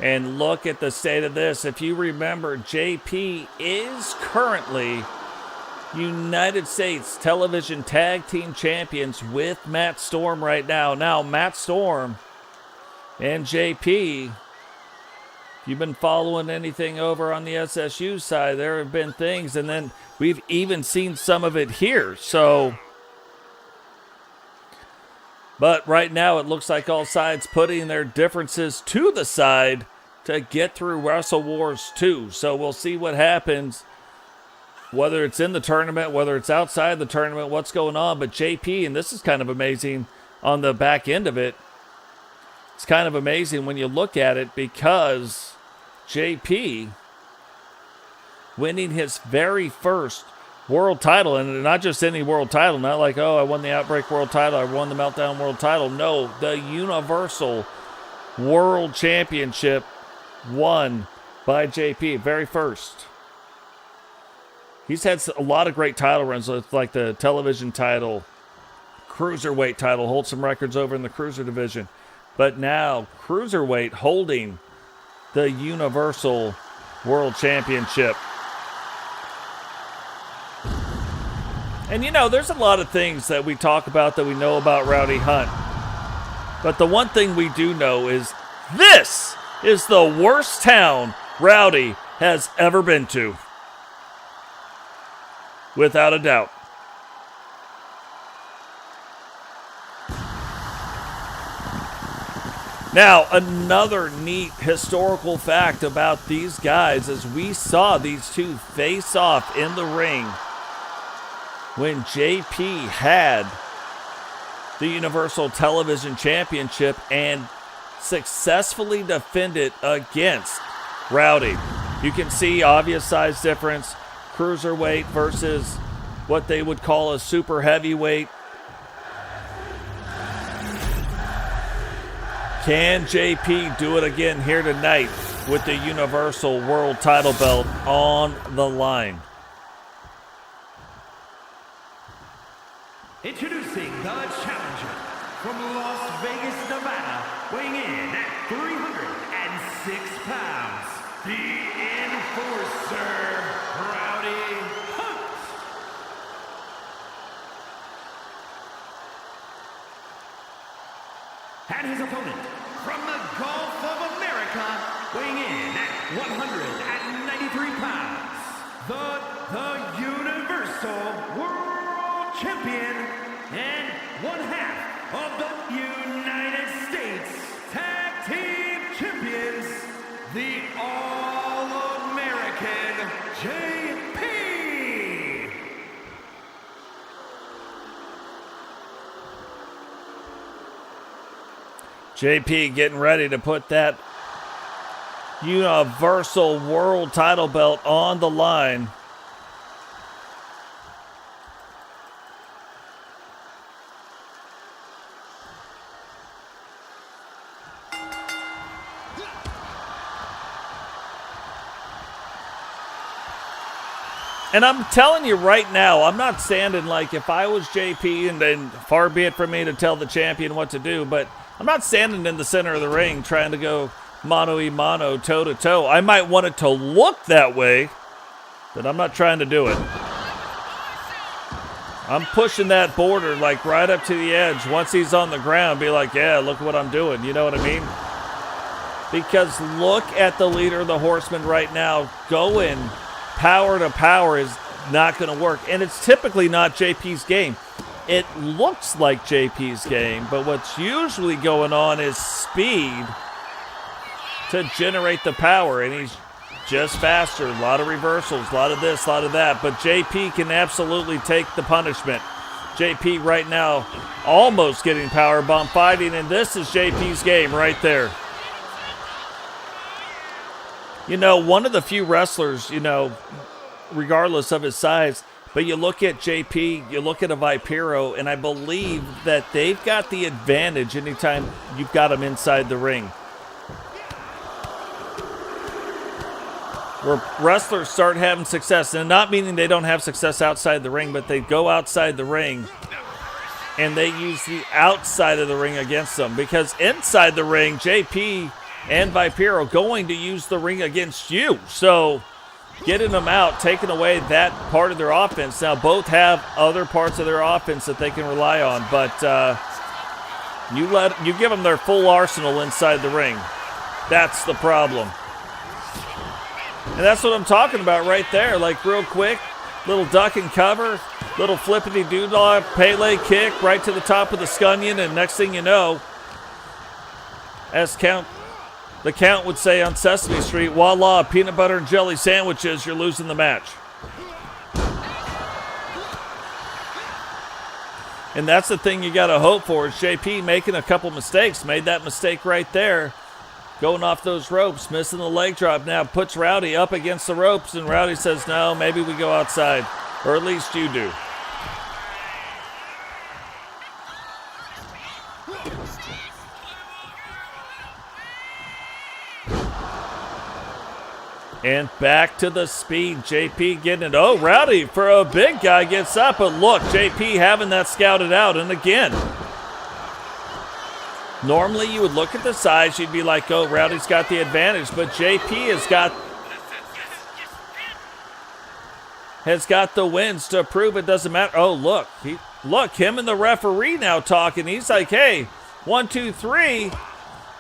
And look at the state of this. If you remember, JP is currently United States Television Tag Team Champions with Matt Storm right now. Now, Matt Storm and JP, if you've been following anything over on the SSU side, there have been things, and then we've even seen some of it here. So, but right now it looks like all sides putting their differences to the side to get through Wrestle Wars 2. So we'll see what happens whether it's in the tournament, whether it's outside the tournament, what's going on. But JP, and this is kind of amazing on the back end of it, it's kind of amazing when you look at it, because JP winning his very first world title, and not just any world title, not like, oh, I won the Outbreak world title, I won the Meltdown world title. No, the Universal World Championship won by JP, very first. He's had a lot of great title runs, like the television title, cruiserweight title, hold some records over in the cruiser division. But now, cruiserweight holding the Universal World Championship. And you know, there's a lot of things that we talk about that we know about Rowdy Hunt. But the one thing we do know is this is the worst town Rowdy has ever been to. Without a doubt. Now, another neat historical fact about these guys is we saw these two face off in the ring when JP had the Universal Television Championship and successfully defended against Rowdy. You can see obvious size difference, cruiserweight versus what they would call a super heavyweight. Can JP do it again here tonight with the Universal World title belt on the line? Introducing the challenger from Las Vegas, Nevada, weighing in at 306 pounds, the Enforcer, Rowdy Hunt. And his opponent from the Gulf of America, weighing in at 193 pounds, the Universal World Champion and one half of the United States Tag Team Champions, the All-American JP. JP getting ready to put that Universal World title belt on the line. And I'm telling you right now, I'm not standing like if I was JP, and then far be it from me to tell the champion what to do, but I'm not standing in the center of the ring trying to go mano-a-mano, toe-to-toe. I might want it to look that way, but I'm not trying to do it. I'm pushing that border like right up to the edge. Once he's on the ground, be like, yeah, look what I'm doing. You know what I mean? Because look at the leader of the Horsemen right now going power to power is not going to work. And it's typically not JP's game. It looks like JP's game, but what's usually going on is speed to generate the power, and he's just faster. A lot of reversals, a lot of this, a lot of that, but JP can absolutely take the punishment. JP right now almost getting powerbomb fighting, and this is JP's game right there. You know, one of the few wrestlers, you know, regardless of his size, but you look at JP, you look at a Vipero, and I believe that they've got the advantage anytime you've got them inside the ring. Where wrestlers start having success, and not meaning they don't have success outside the ring, but they go outside the ring and they use the outside of the ring against them. Because inside the ring, JP and Vipero going to use the ring against you. So getting them out, taking away that part of their offense. Now both have other parts of their offense that they can rely on, but you give them their full arsenal inside the ring. That's the problem. And that's what I'm talking about right there. Like real quick, little duck and cover, little flippity doodle, Pele kick right to the top of the scunion, and next thing you know, as the count would say on Sesame Street, voila, peanut butter and jelly sandwiches, you're losing the match. And that's the thing you got to hope for, is JP making a couple mistakes. Made that mistake right there. Going off those ropes, missing the leg drop now, puts Rowdy up against the ropes, and Rowdy says, no, maybe we go outside. Or at least you do. And back to the speed. JP getting it. Oh, Rowdy for a big guy gets up, but look, JP having that scouted out. And again, normally you would look at the size, you'd be like, oh, Rowdy's got the advantage, but JP has got the wins to prove it doesn't matter. Oh, look, him and the referee now talking. He's like, hey, 1, 2, 3.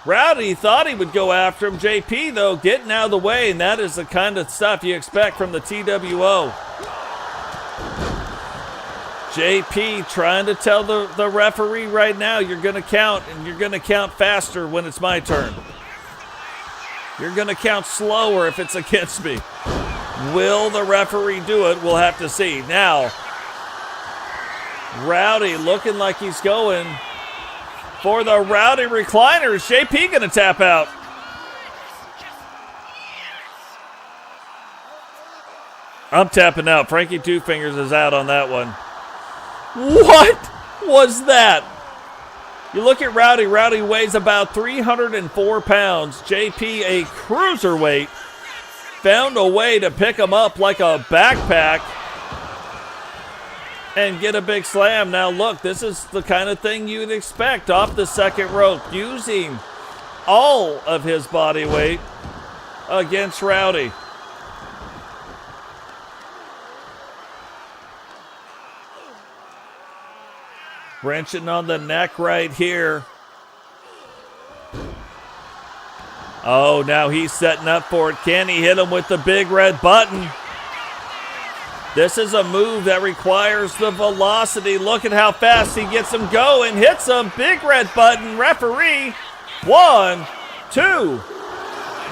Rowdy thought he would go after him. JP, though, getting out of the way, and that is the kind of stuff you expect from the TWO. JP trying to tell the referee right now, you're going to count, and you're going to count faster when it's my turn. You're going to count slower if it's against me. Will the referee do it? We'll have to see. Now, Rowdy looking like he's going for the Rowdy recliners. JP going to tap out. I'm tapping out. Frankie Two Fingers is out on that one. What was that? You look at Rowdy. Rowdy weighs about 304 pounds. JP, a cruiserweight, found a way to pick him up like a backpack and get a big slam. Now look, this is the kind of thing you'd expect off the second rope, using all of his body weight against Rowdy. Wrenching on the neck right here. Oh, now he's setting up for it. Can he hit him with the big red button? This is a move that requires the velocity. Look at how fast he gets him going. Hits him. Big red button. Referee. 1, 2.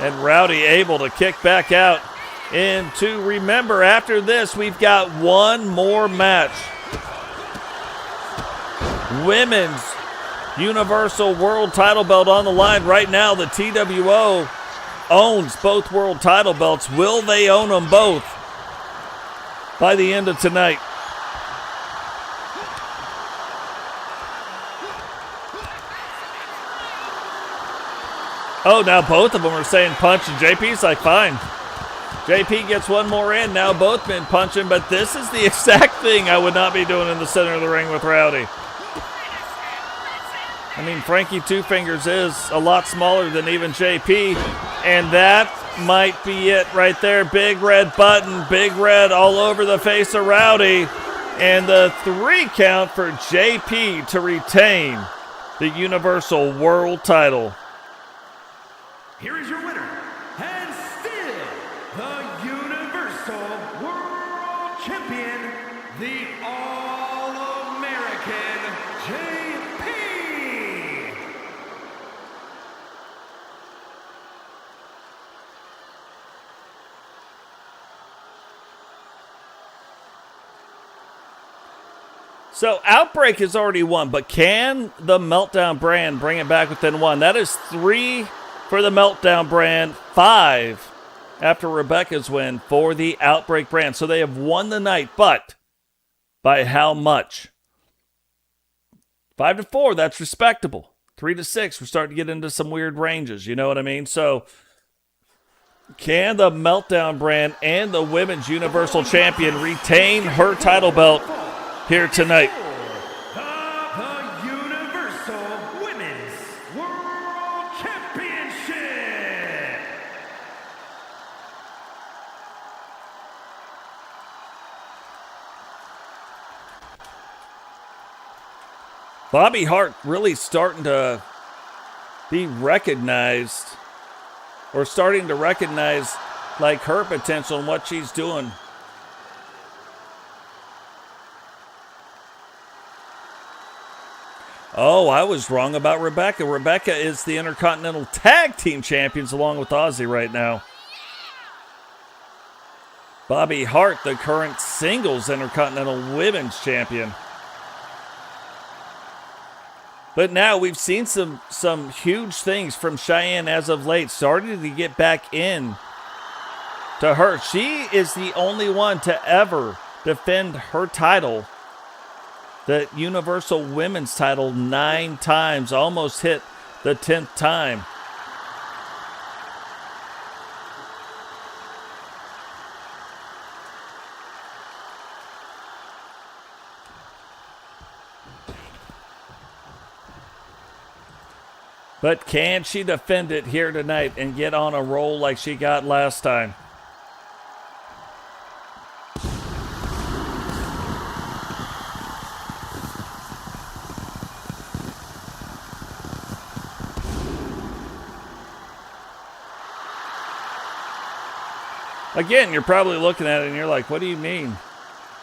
And Rowdy able to kick back out. And to remember, after this, we've got one more match. Women's Universal World Title Belt on the line right now. The TWO owns both world title belts. Will they own them both by the end of tonight? Oh, now both of them are saying punch, and JP's like, fine. JP gets one more in. Now both men punching, but this is the exact thing I would not be doing in the center of the ring with Rowdy. I mean, Frankie Two Fingers is a lot smaller than even JP, and that might be it right there. Big red button, big red all over the face of Rowdy, and the 3 count for JP to retain the Universal World Title. Here is your winner, and still the Universal World Champion, the All-American JP. So Outbreak has already won, but can the Meltdown brand bring it back within 1? That is 3 for the Meltdown brand, 5 after Rebecca's win for the Outbreak brand. So they have won the night, but by how much? 5-4, that's respectable. 3-6, we're starting to get into some weird ranges, you know what I mean? So can the Meltdown brand and the Women's Universal Champion retain her title belt here tonight? The Universal Women's World Championship. Bobby Hart really starting to be recognized, or starting to recognize like her potential and what she's doing. Oh, I was wrong about Rebecca. Rebecca is the Intercontinental Tag Team Champions along with Ozzy right now. Bobby Hart, the current Singles Intercontinental Women's Champion. But now we've seen some huge things from Cheyenne as of late, starting to get back in to her. She is the only one to ever defend her title, the Universal Women's title, 9 times, almost hit the 10th time. But can she defend it here tonight and get on a roll like she got last time? Again, you're probably looking at it and you're like, what do you mean?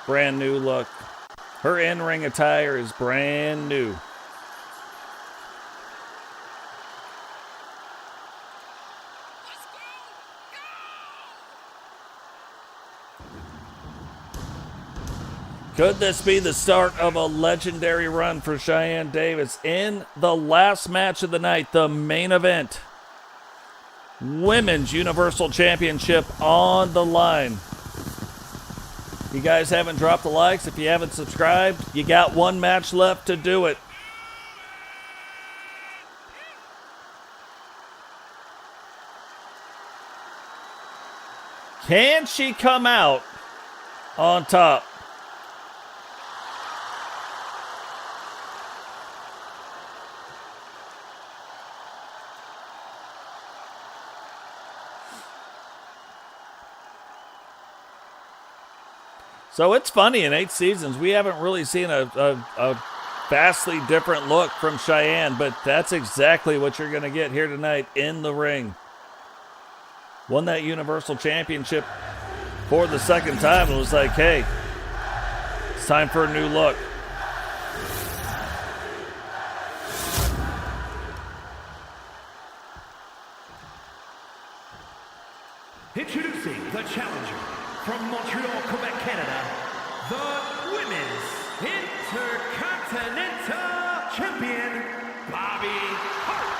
Brand new look. Her in-ring attire is brand new. Could this be the start of a legendary run for Cheyenne Davis in the last match of the night, the main event? Women's Universal Championship on the line. You guys haven't dropped the likes. If you haven't subscribed, you got one match left to do it. Can she come out on top? So it's funny, in 8 seasons, we haven't really seen a vastly different look from Cheyenne, but that's exactly what you're going to get here tonight in the ring. Won that Universal Championship for the second time. It was like, hey, it's time for a new look. Introducing the challenger from Montreal, Quebec, Canada, the Women's Intercontinental Champion, Bobby Hart.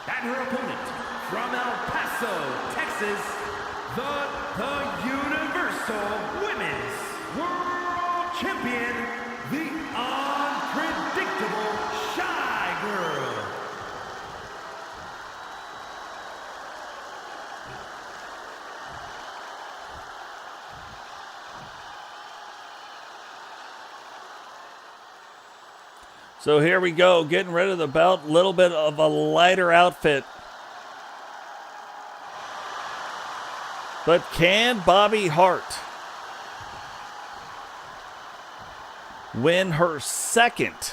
And her opponent from El Paso, Texas, the Universal Women's World Champion, the unpredictable Shy Girl. So here we go, getting rid of the belt, little bit of a lighter outfit. But can Bobby Hart win her second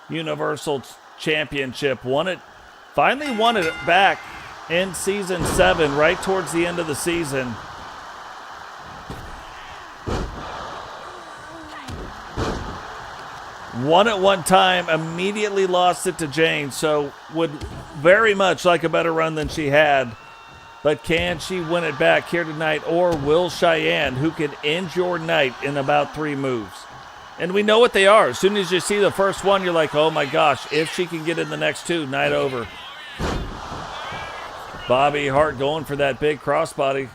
Universal Championship? Finally won it back in Season 7, right towards the end of the season. Won it one time, immediately lost it to Jane, so would very much like a better run than she had. But can she win it back here tonight, or will Cheyenne, who can end your night in about 3 moves? And we know what they are. As soon as you see the first one, you're like, oh my gosh, if she can get in the next 2, night over. Bobby Hart going for that big crossbody.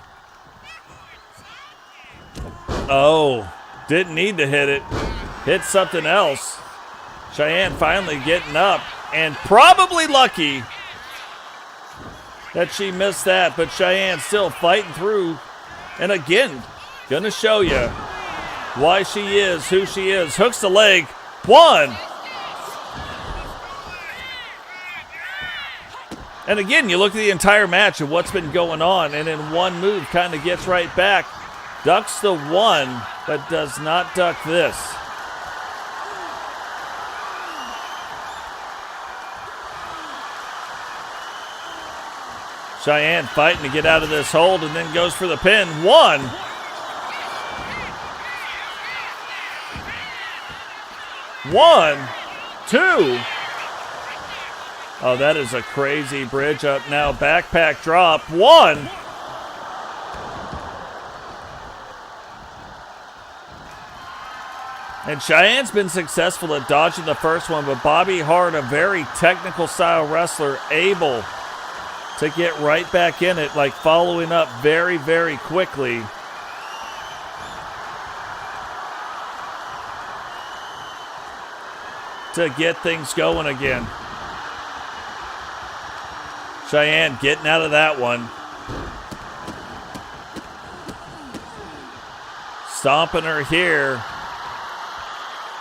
Oh, didn't need to hit it. Hit something else. Cheyenne finally getting up, and probably lucky that she missed that, but Cheyenne still fighting through. And again, gonna show you why she is who she is. Hooks the leg. 1. And again, you look at the entire match of what's been going on, and in one move kind of gets right back. Ducks the 1, but does not duck this. Cheyenne fighting to get out of this hold and then goes for the pin. 1. 1, 2. Oh, that is a crazy bridge up now. Backpack drop. 1. And Cheyenne's been successful at dodging the first one, but Bobby Hart, a very technical style wrestler, able to get right back in it, like following up very, very quickly. To get things going again. Cheyenne getting out of that one. Stomping her here.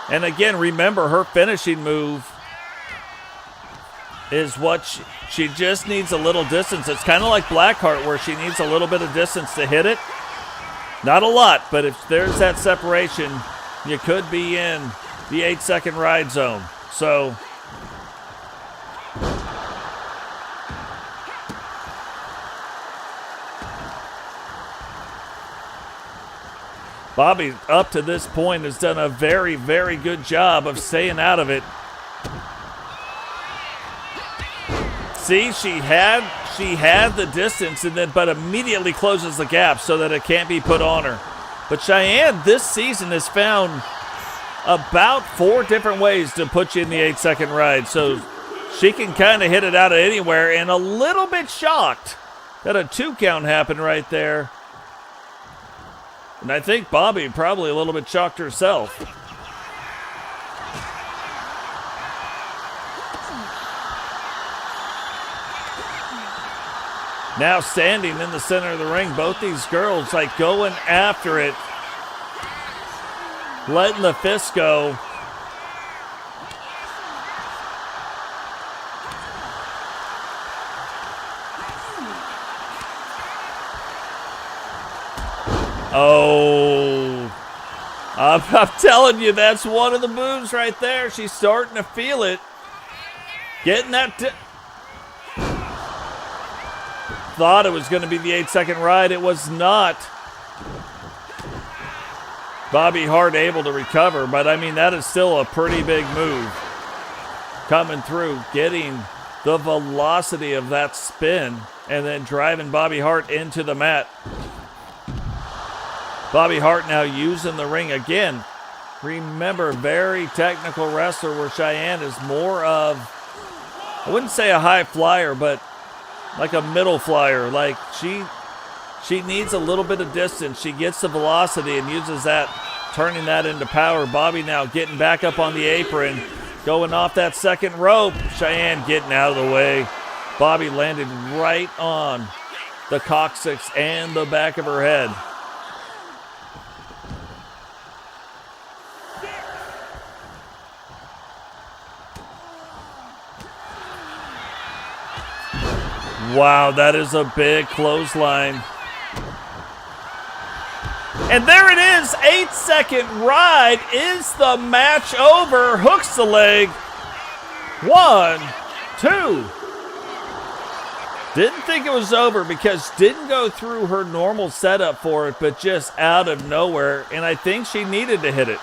And again, remember, her finishing move is what she just needs a little distance. It's kind of like Blackheart, where she needs a little bit of distance to hit it. Not a lot, but if there's that separation, you could be in the 8-second ride zone. So Bobby, up to this point, has done a very, very good job of staying out of it. See, she had the distance, and then but immediately closes the gap so that it can't be put on her. But Cheyenne this season has found about 4 different ways to put you in the 8-second ride. So she can kind of hit it out of anywhere, and a little bit shocked that a 2 count happened right there. And I think Bobby probably a little bit shocked herself. Now standing in the center of the ring, both these girls like going after it. Letting the fist go. Oh, I'm telling you, that's one of the moves right there. She's starting to feel it. Getting that. Thought it was going to be the 8-second ride. It was not. Bobby Hart able to recover, but I mean, that is still a pretty big move. Coming through, getting the velocity of that spin, and then driving Bobby Hart into the mat. Bobby Hart now using the ring again. Remember, very technical wrestler, where Cheyenne is more of, I wouldn't say a high flyer, but like a middle flyer. Like she needs a little bit of distance. She gets the velocity and uses that, turning that into power. Bobby now getting back up on the apron, going off that second rope. Cheyenne getting out of the way. Bobby landed right on the coccyx and the back of her head. Wow, that is a big clothesline. And there it is, 8-second ride. Is the match over? Hooks the leg. 1, 2. Didn't think it was over because didn't go through her normal setup for it, but just out of nowhere. And I think she needed to hit it.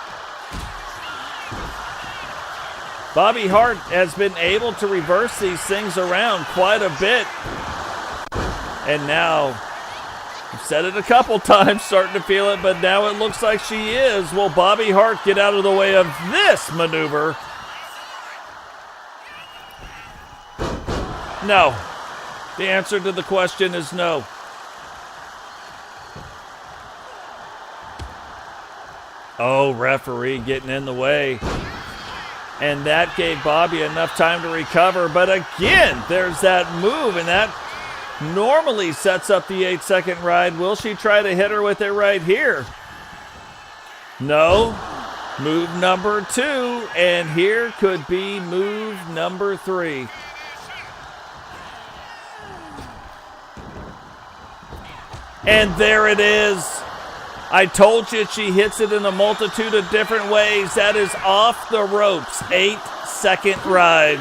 Bobby Hart has been able to reverse these things around quite a bit. And now, I've said it a couple times, starting to feel it, but now it looks like she is. Will Bobby Hart get out of the way of this maneuver? No. The answer to the question is no. Oh, referee getting in the way. And that gave Bobby enough time to recover. But again, there's that move, and that normally sets up the 8-second ride. Will she try to hit her with it right here? No. Move number 2, and here could be move number 3. And there it is. I told you she hits it in a multitude of different ways. That is off the ropes. 8-second ride.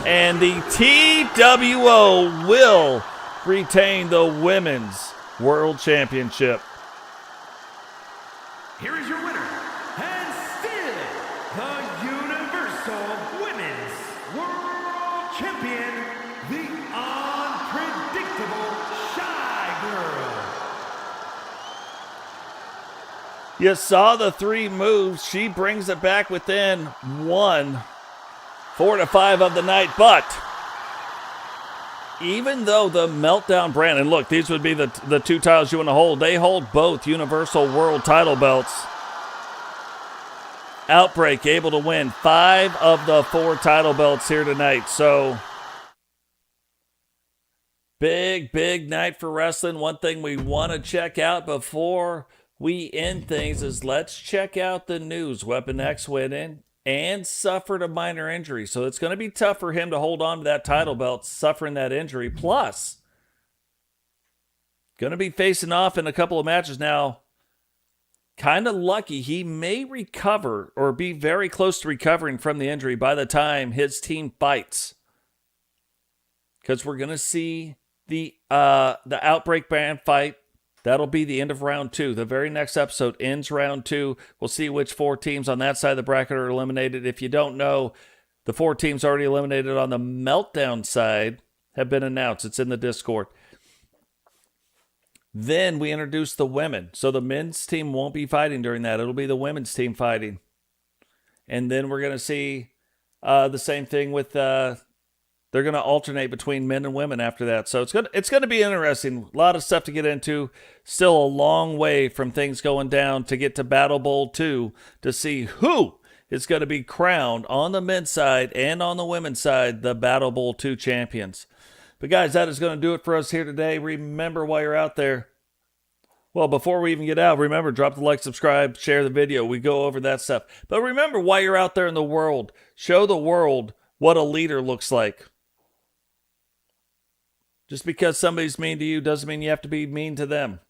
And the TWO will retain the Women's World Championship. Here is your winner, and still the Universal Women's World Champion, the unpredictable Shy Girl. You saw the 3 moves. She brings it back within 1. 4 to 5 of the night. But even though the Meltdown brand, and look, these would be the 2 titles you want to hold. They hold both Universal World title belts. Outbreak able to win 5 of the 4 title belts here tonight. So big night for wrestling. One thing we want to check out before we end things is let's check out the news. Weapon X went in and suffered a minor injury. So it's going to be tough for him to hold on to that title belt, suffering that injury. Plus, going to be facing off in a couple of matches now. Kind of lucky he may recover or be very close to recovering from the injury by the time his team fights. Because we're going to see the Outbreak band fight. That'll be the end of round 2. The very next episode ends round 2. We'll see which 4 teams on that side of the bracket are eliminated. If you don't know, the 4 teams already eliminated on the Meltdown side have been announced. It's in the Discord. Then we introduce the women. So the men's team won't be fighting during that. It'll be the women's team fighting. And then we're going to see the same thing with... they're going to alternate between men and women after that. So it's going to be interesting. A lot of stuff to get into. Still a long way from things going down to get to Battle Bowl 2 to see who is going to be crowned on the men's side and on the women's side the Battle Bowl 2 champions. But guys, that is going to do it for us here today. Remember, while you're out there, well, before we even get out, remember, drop the like, subscribe, share the video. We go over that stuff. But remember, while you're out there in the world, show the world what a leader looks like. Just because somebody's mean to you doesn't mean you have to be mean to them.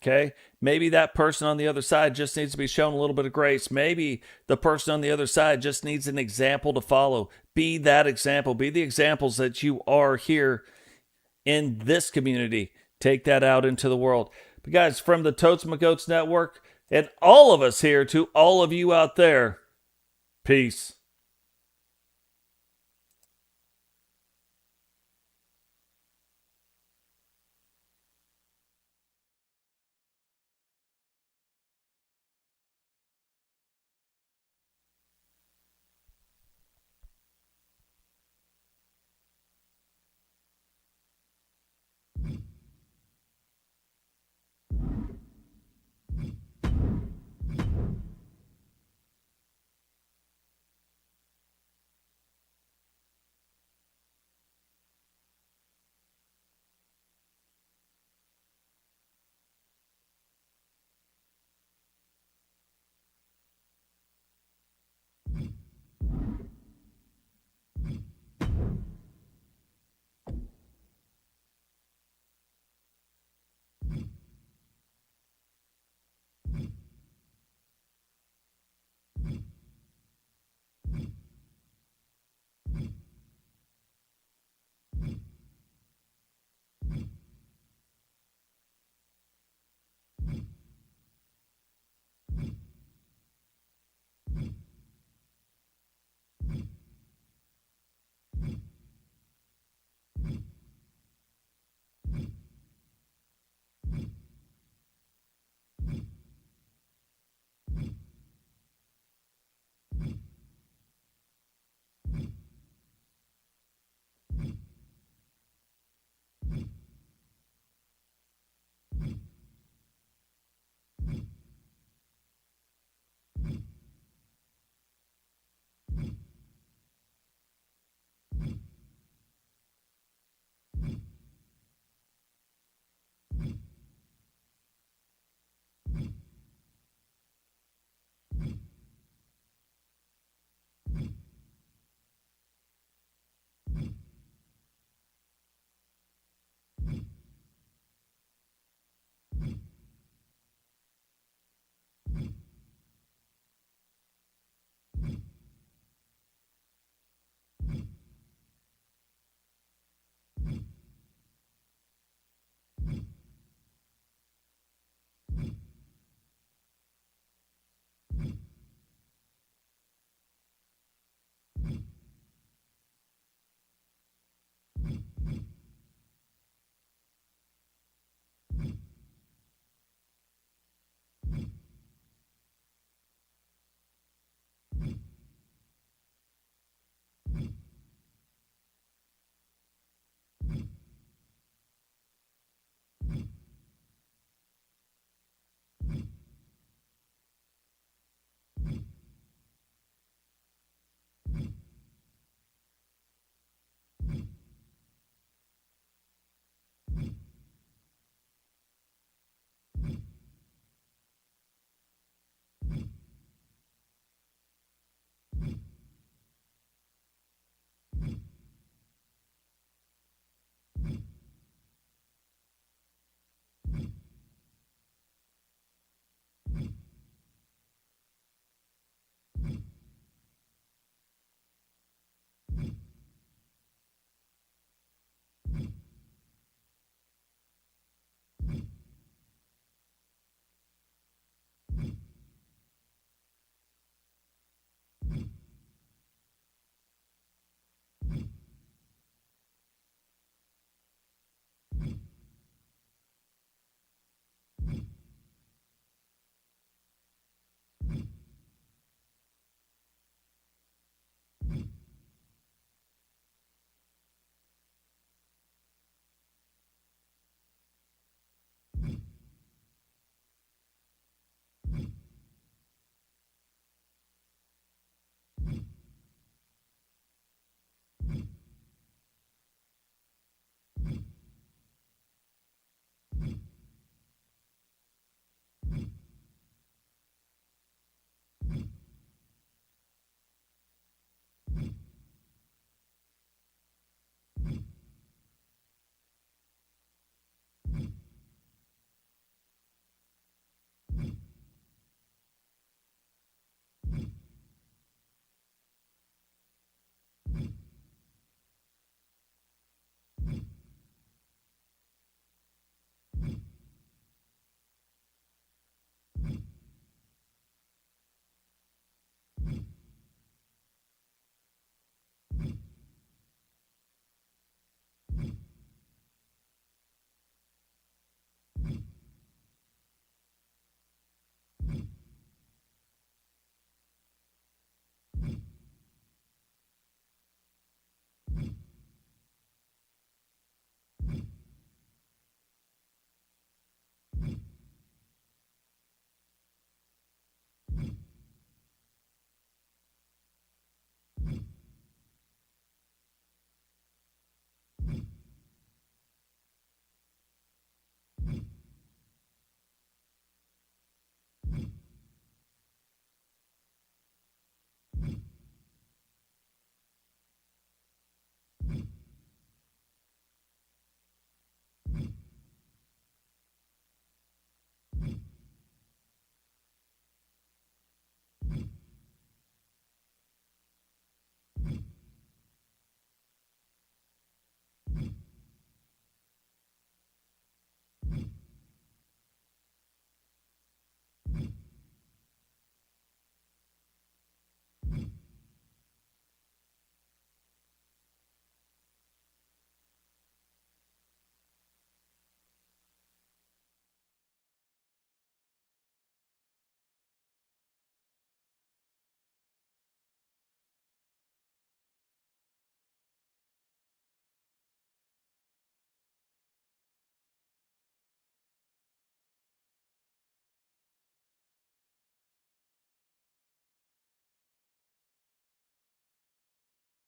Okay? Maybe that person on the other side just needs to be shown a little bit of grace. Maybe the person on the other side just needs an example to follow. Be that example. Be the examples that you are here in this community. Take that out into the world. But guys, from the Totes My Goats Network and all of us here to all of you out there, peace.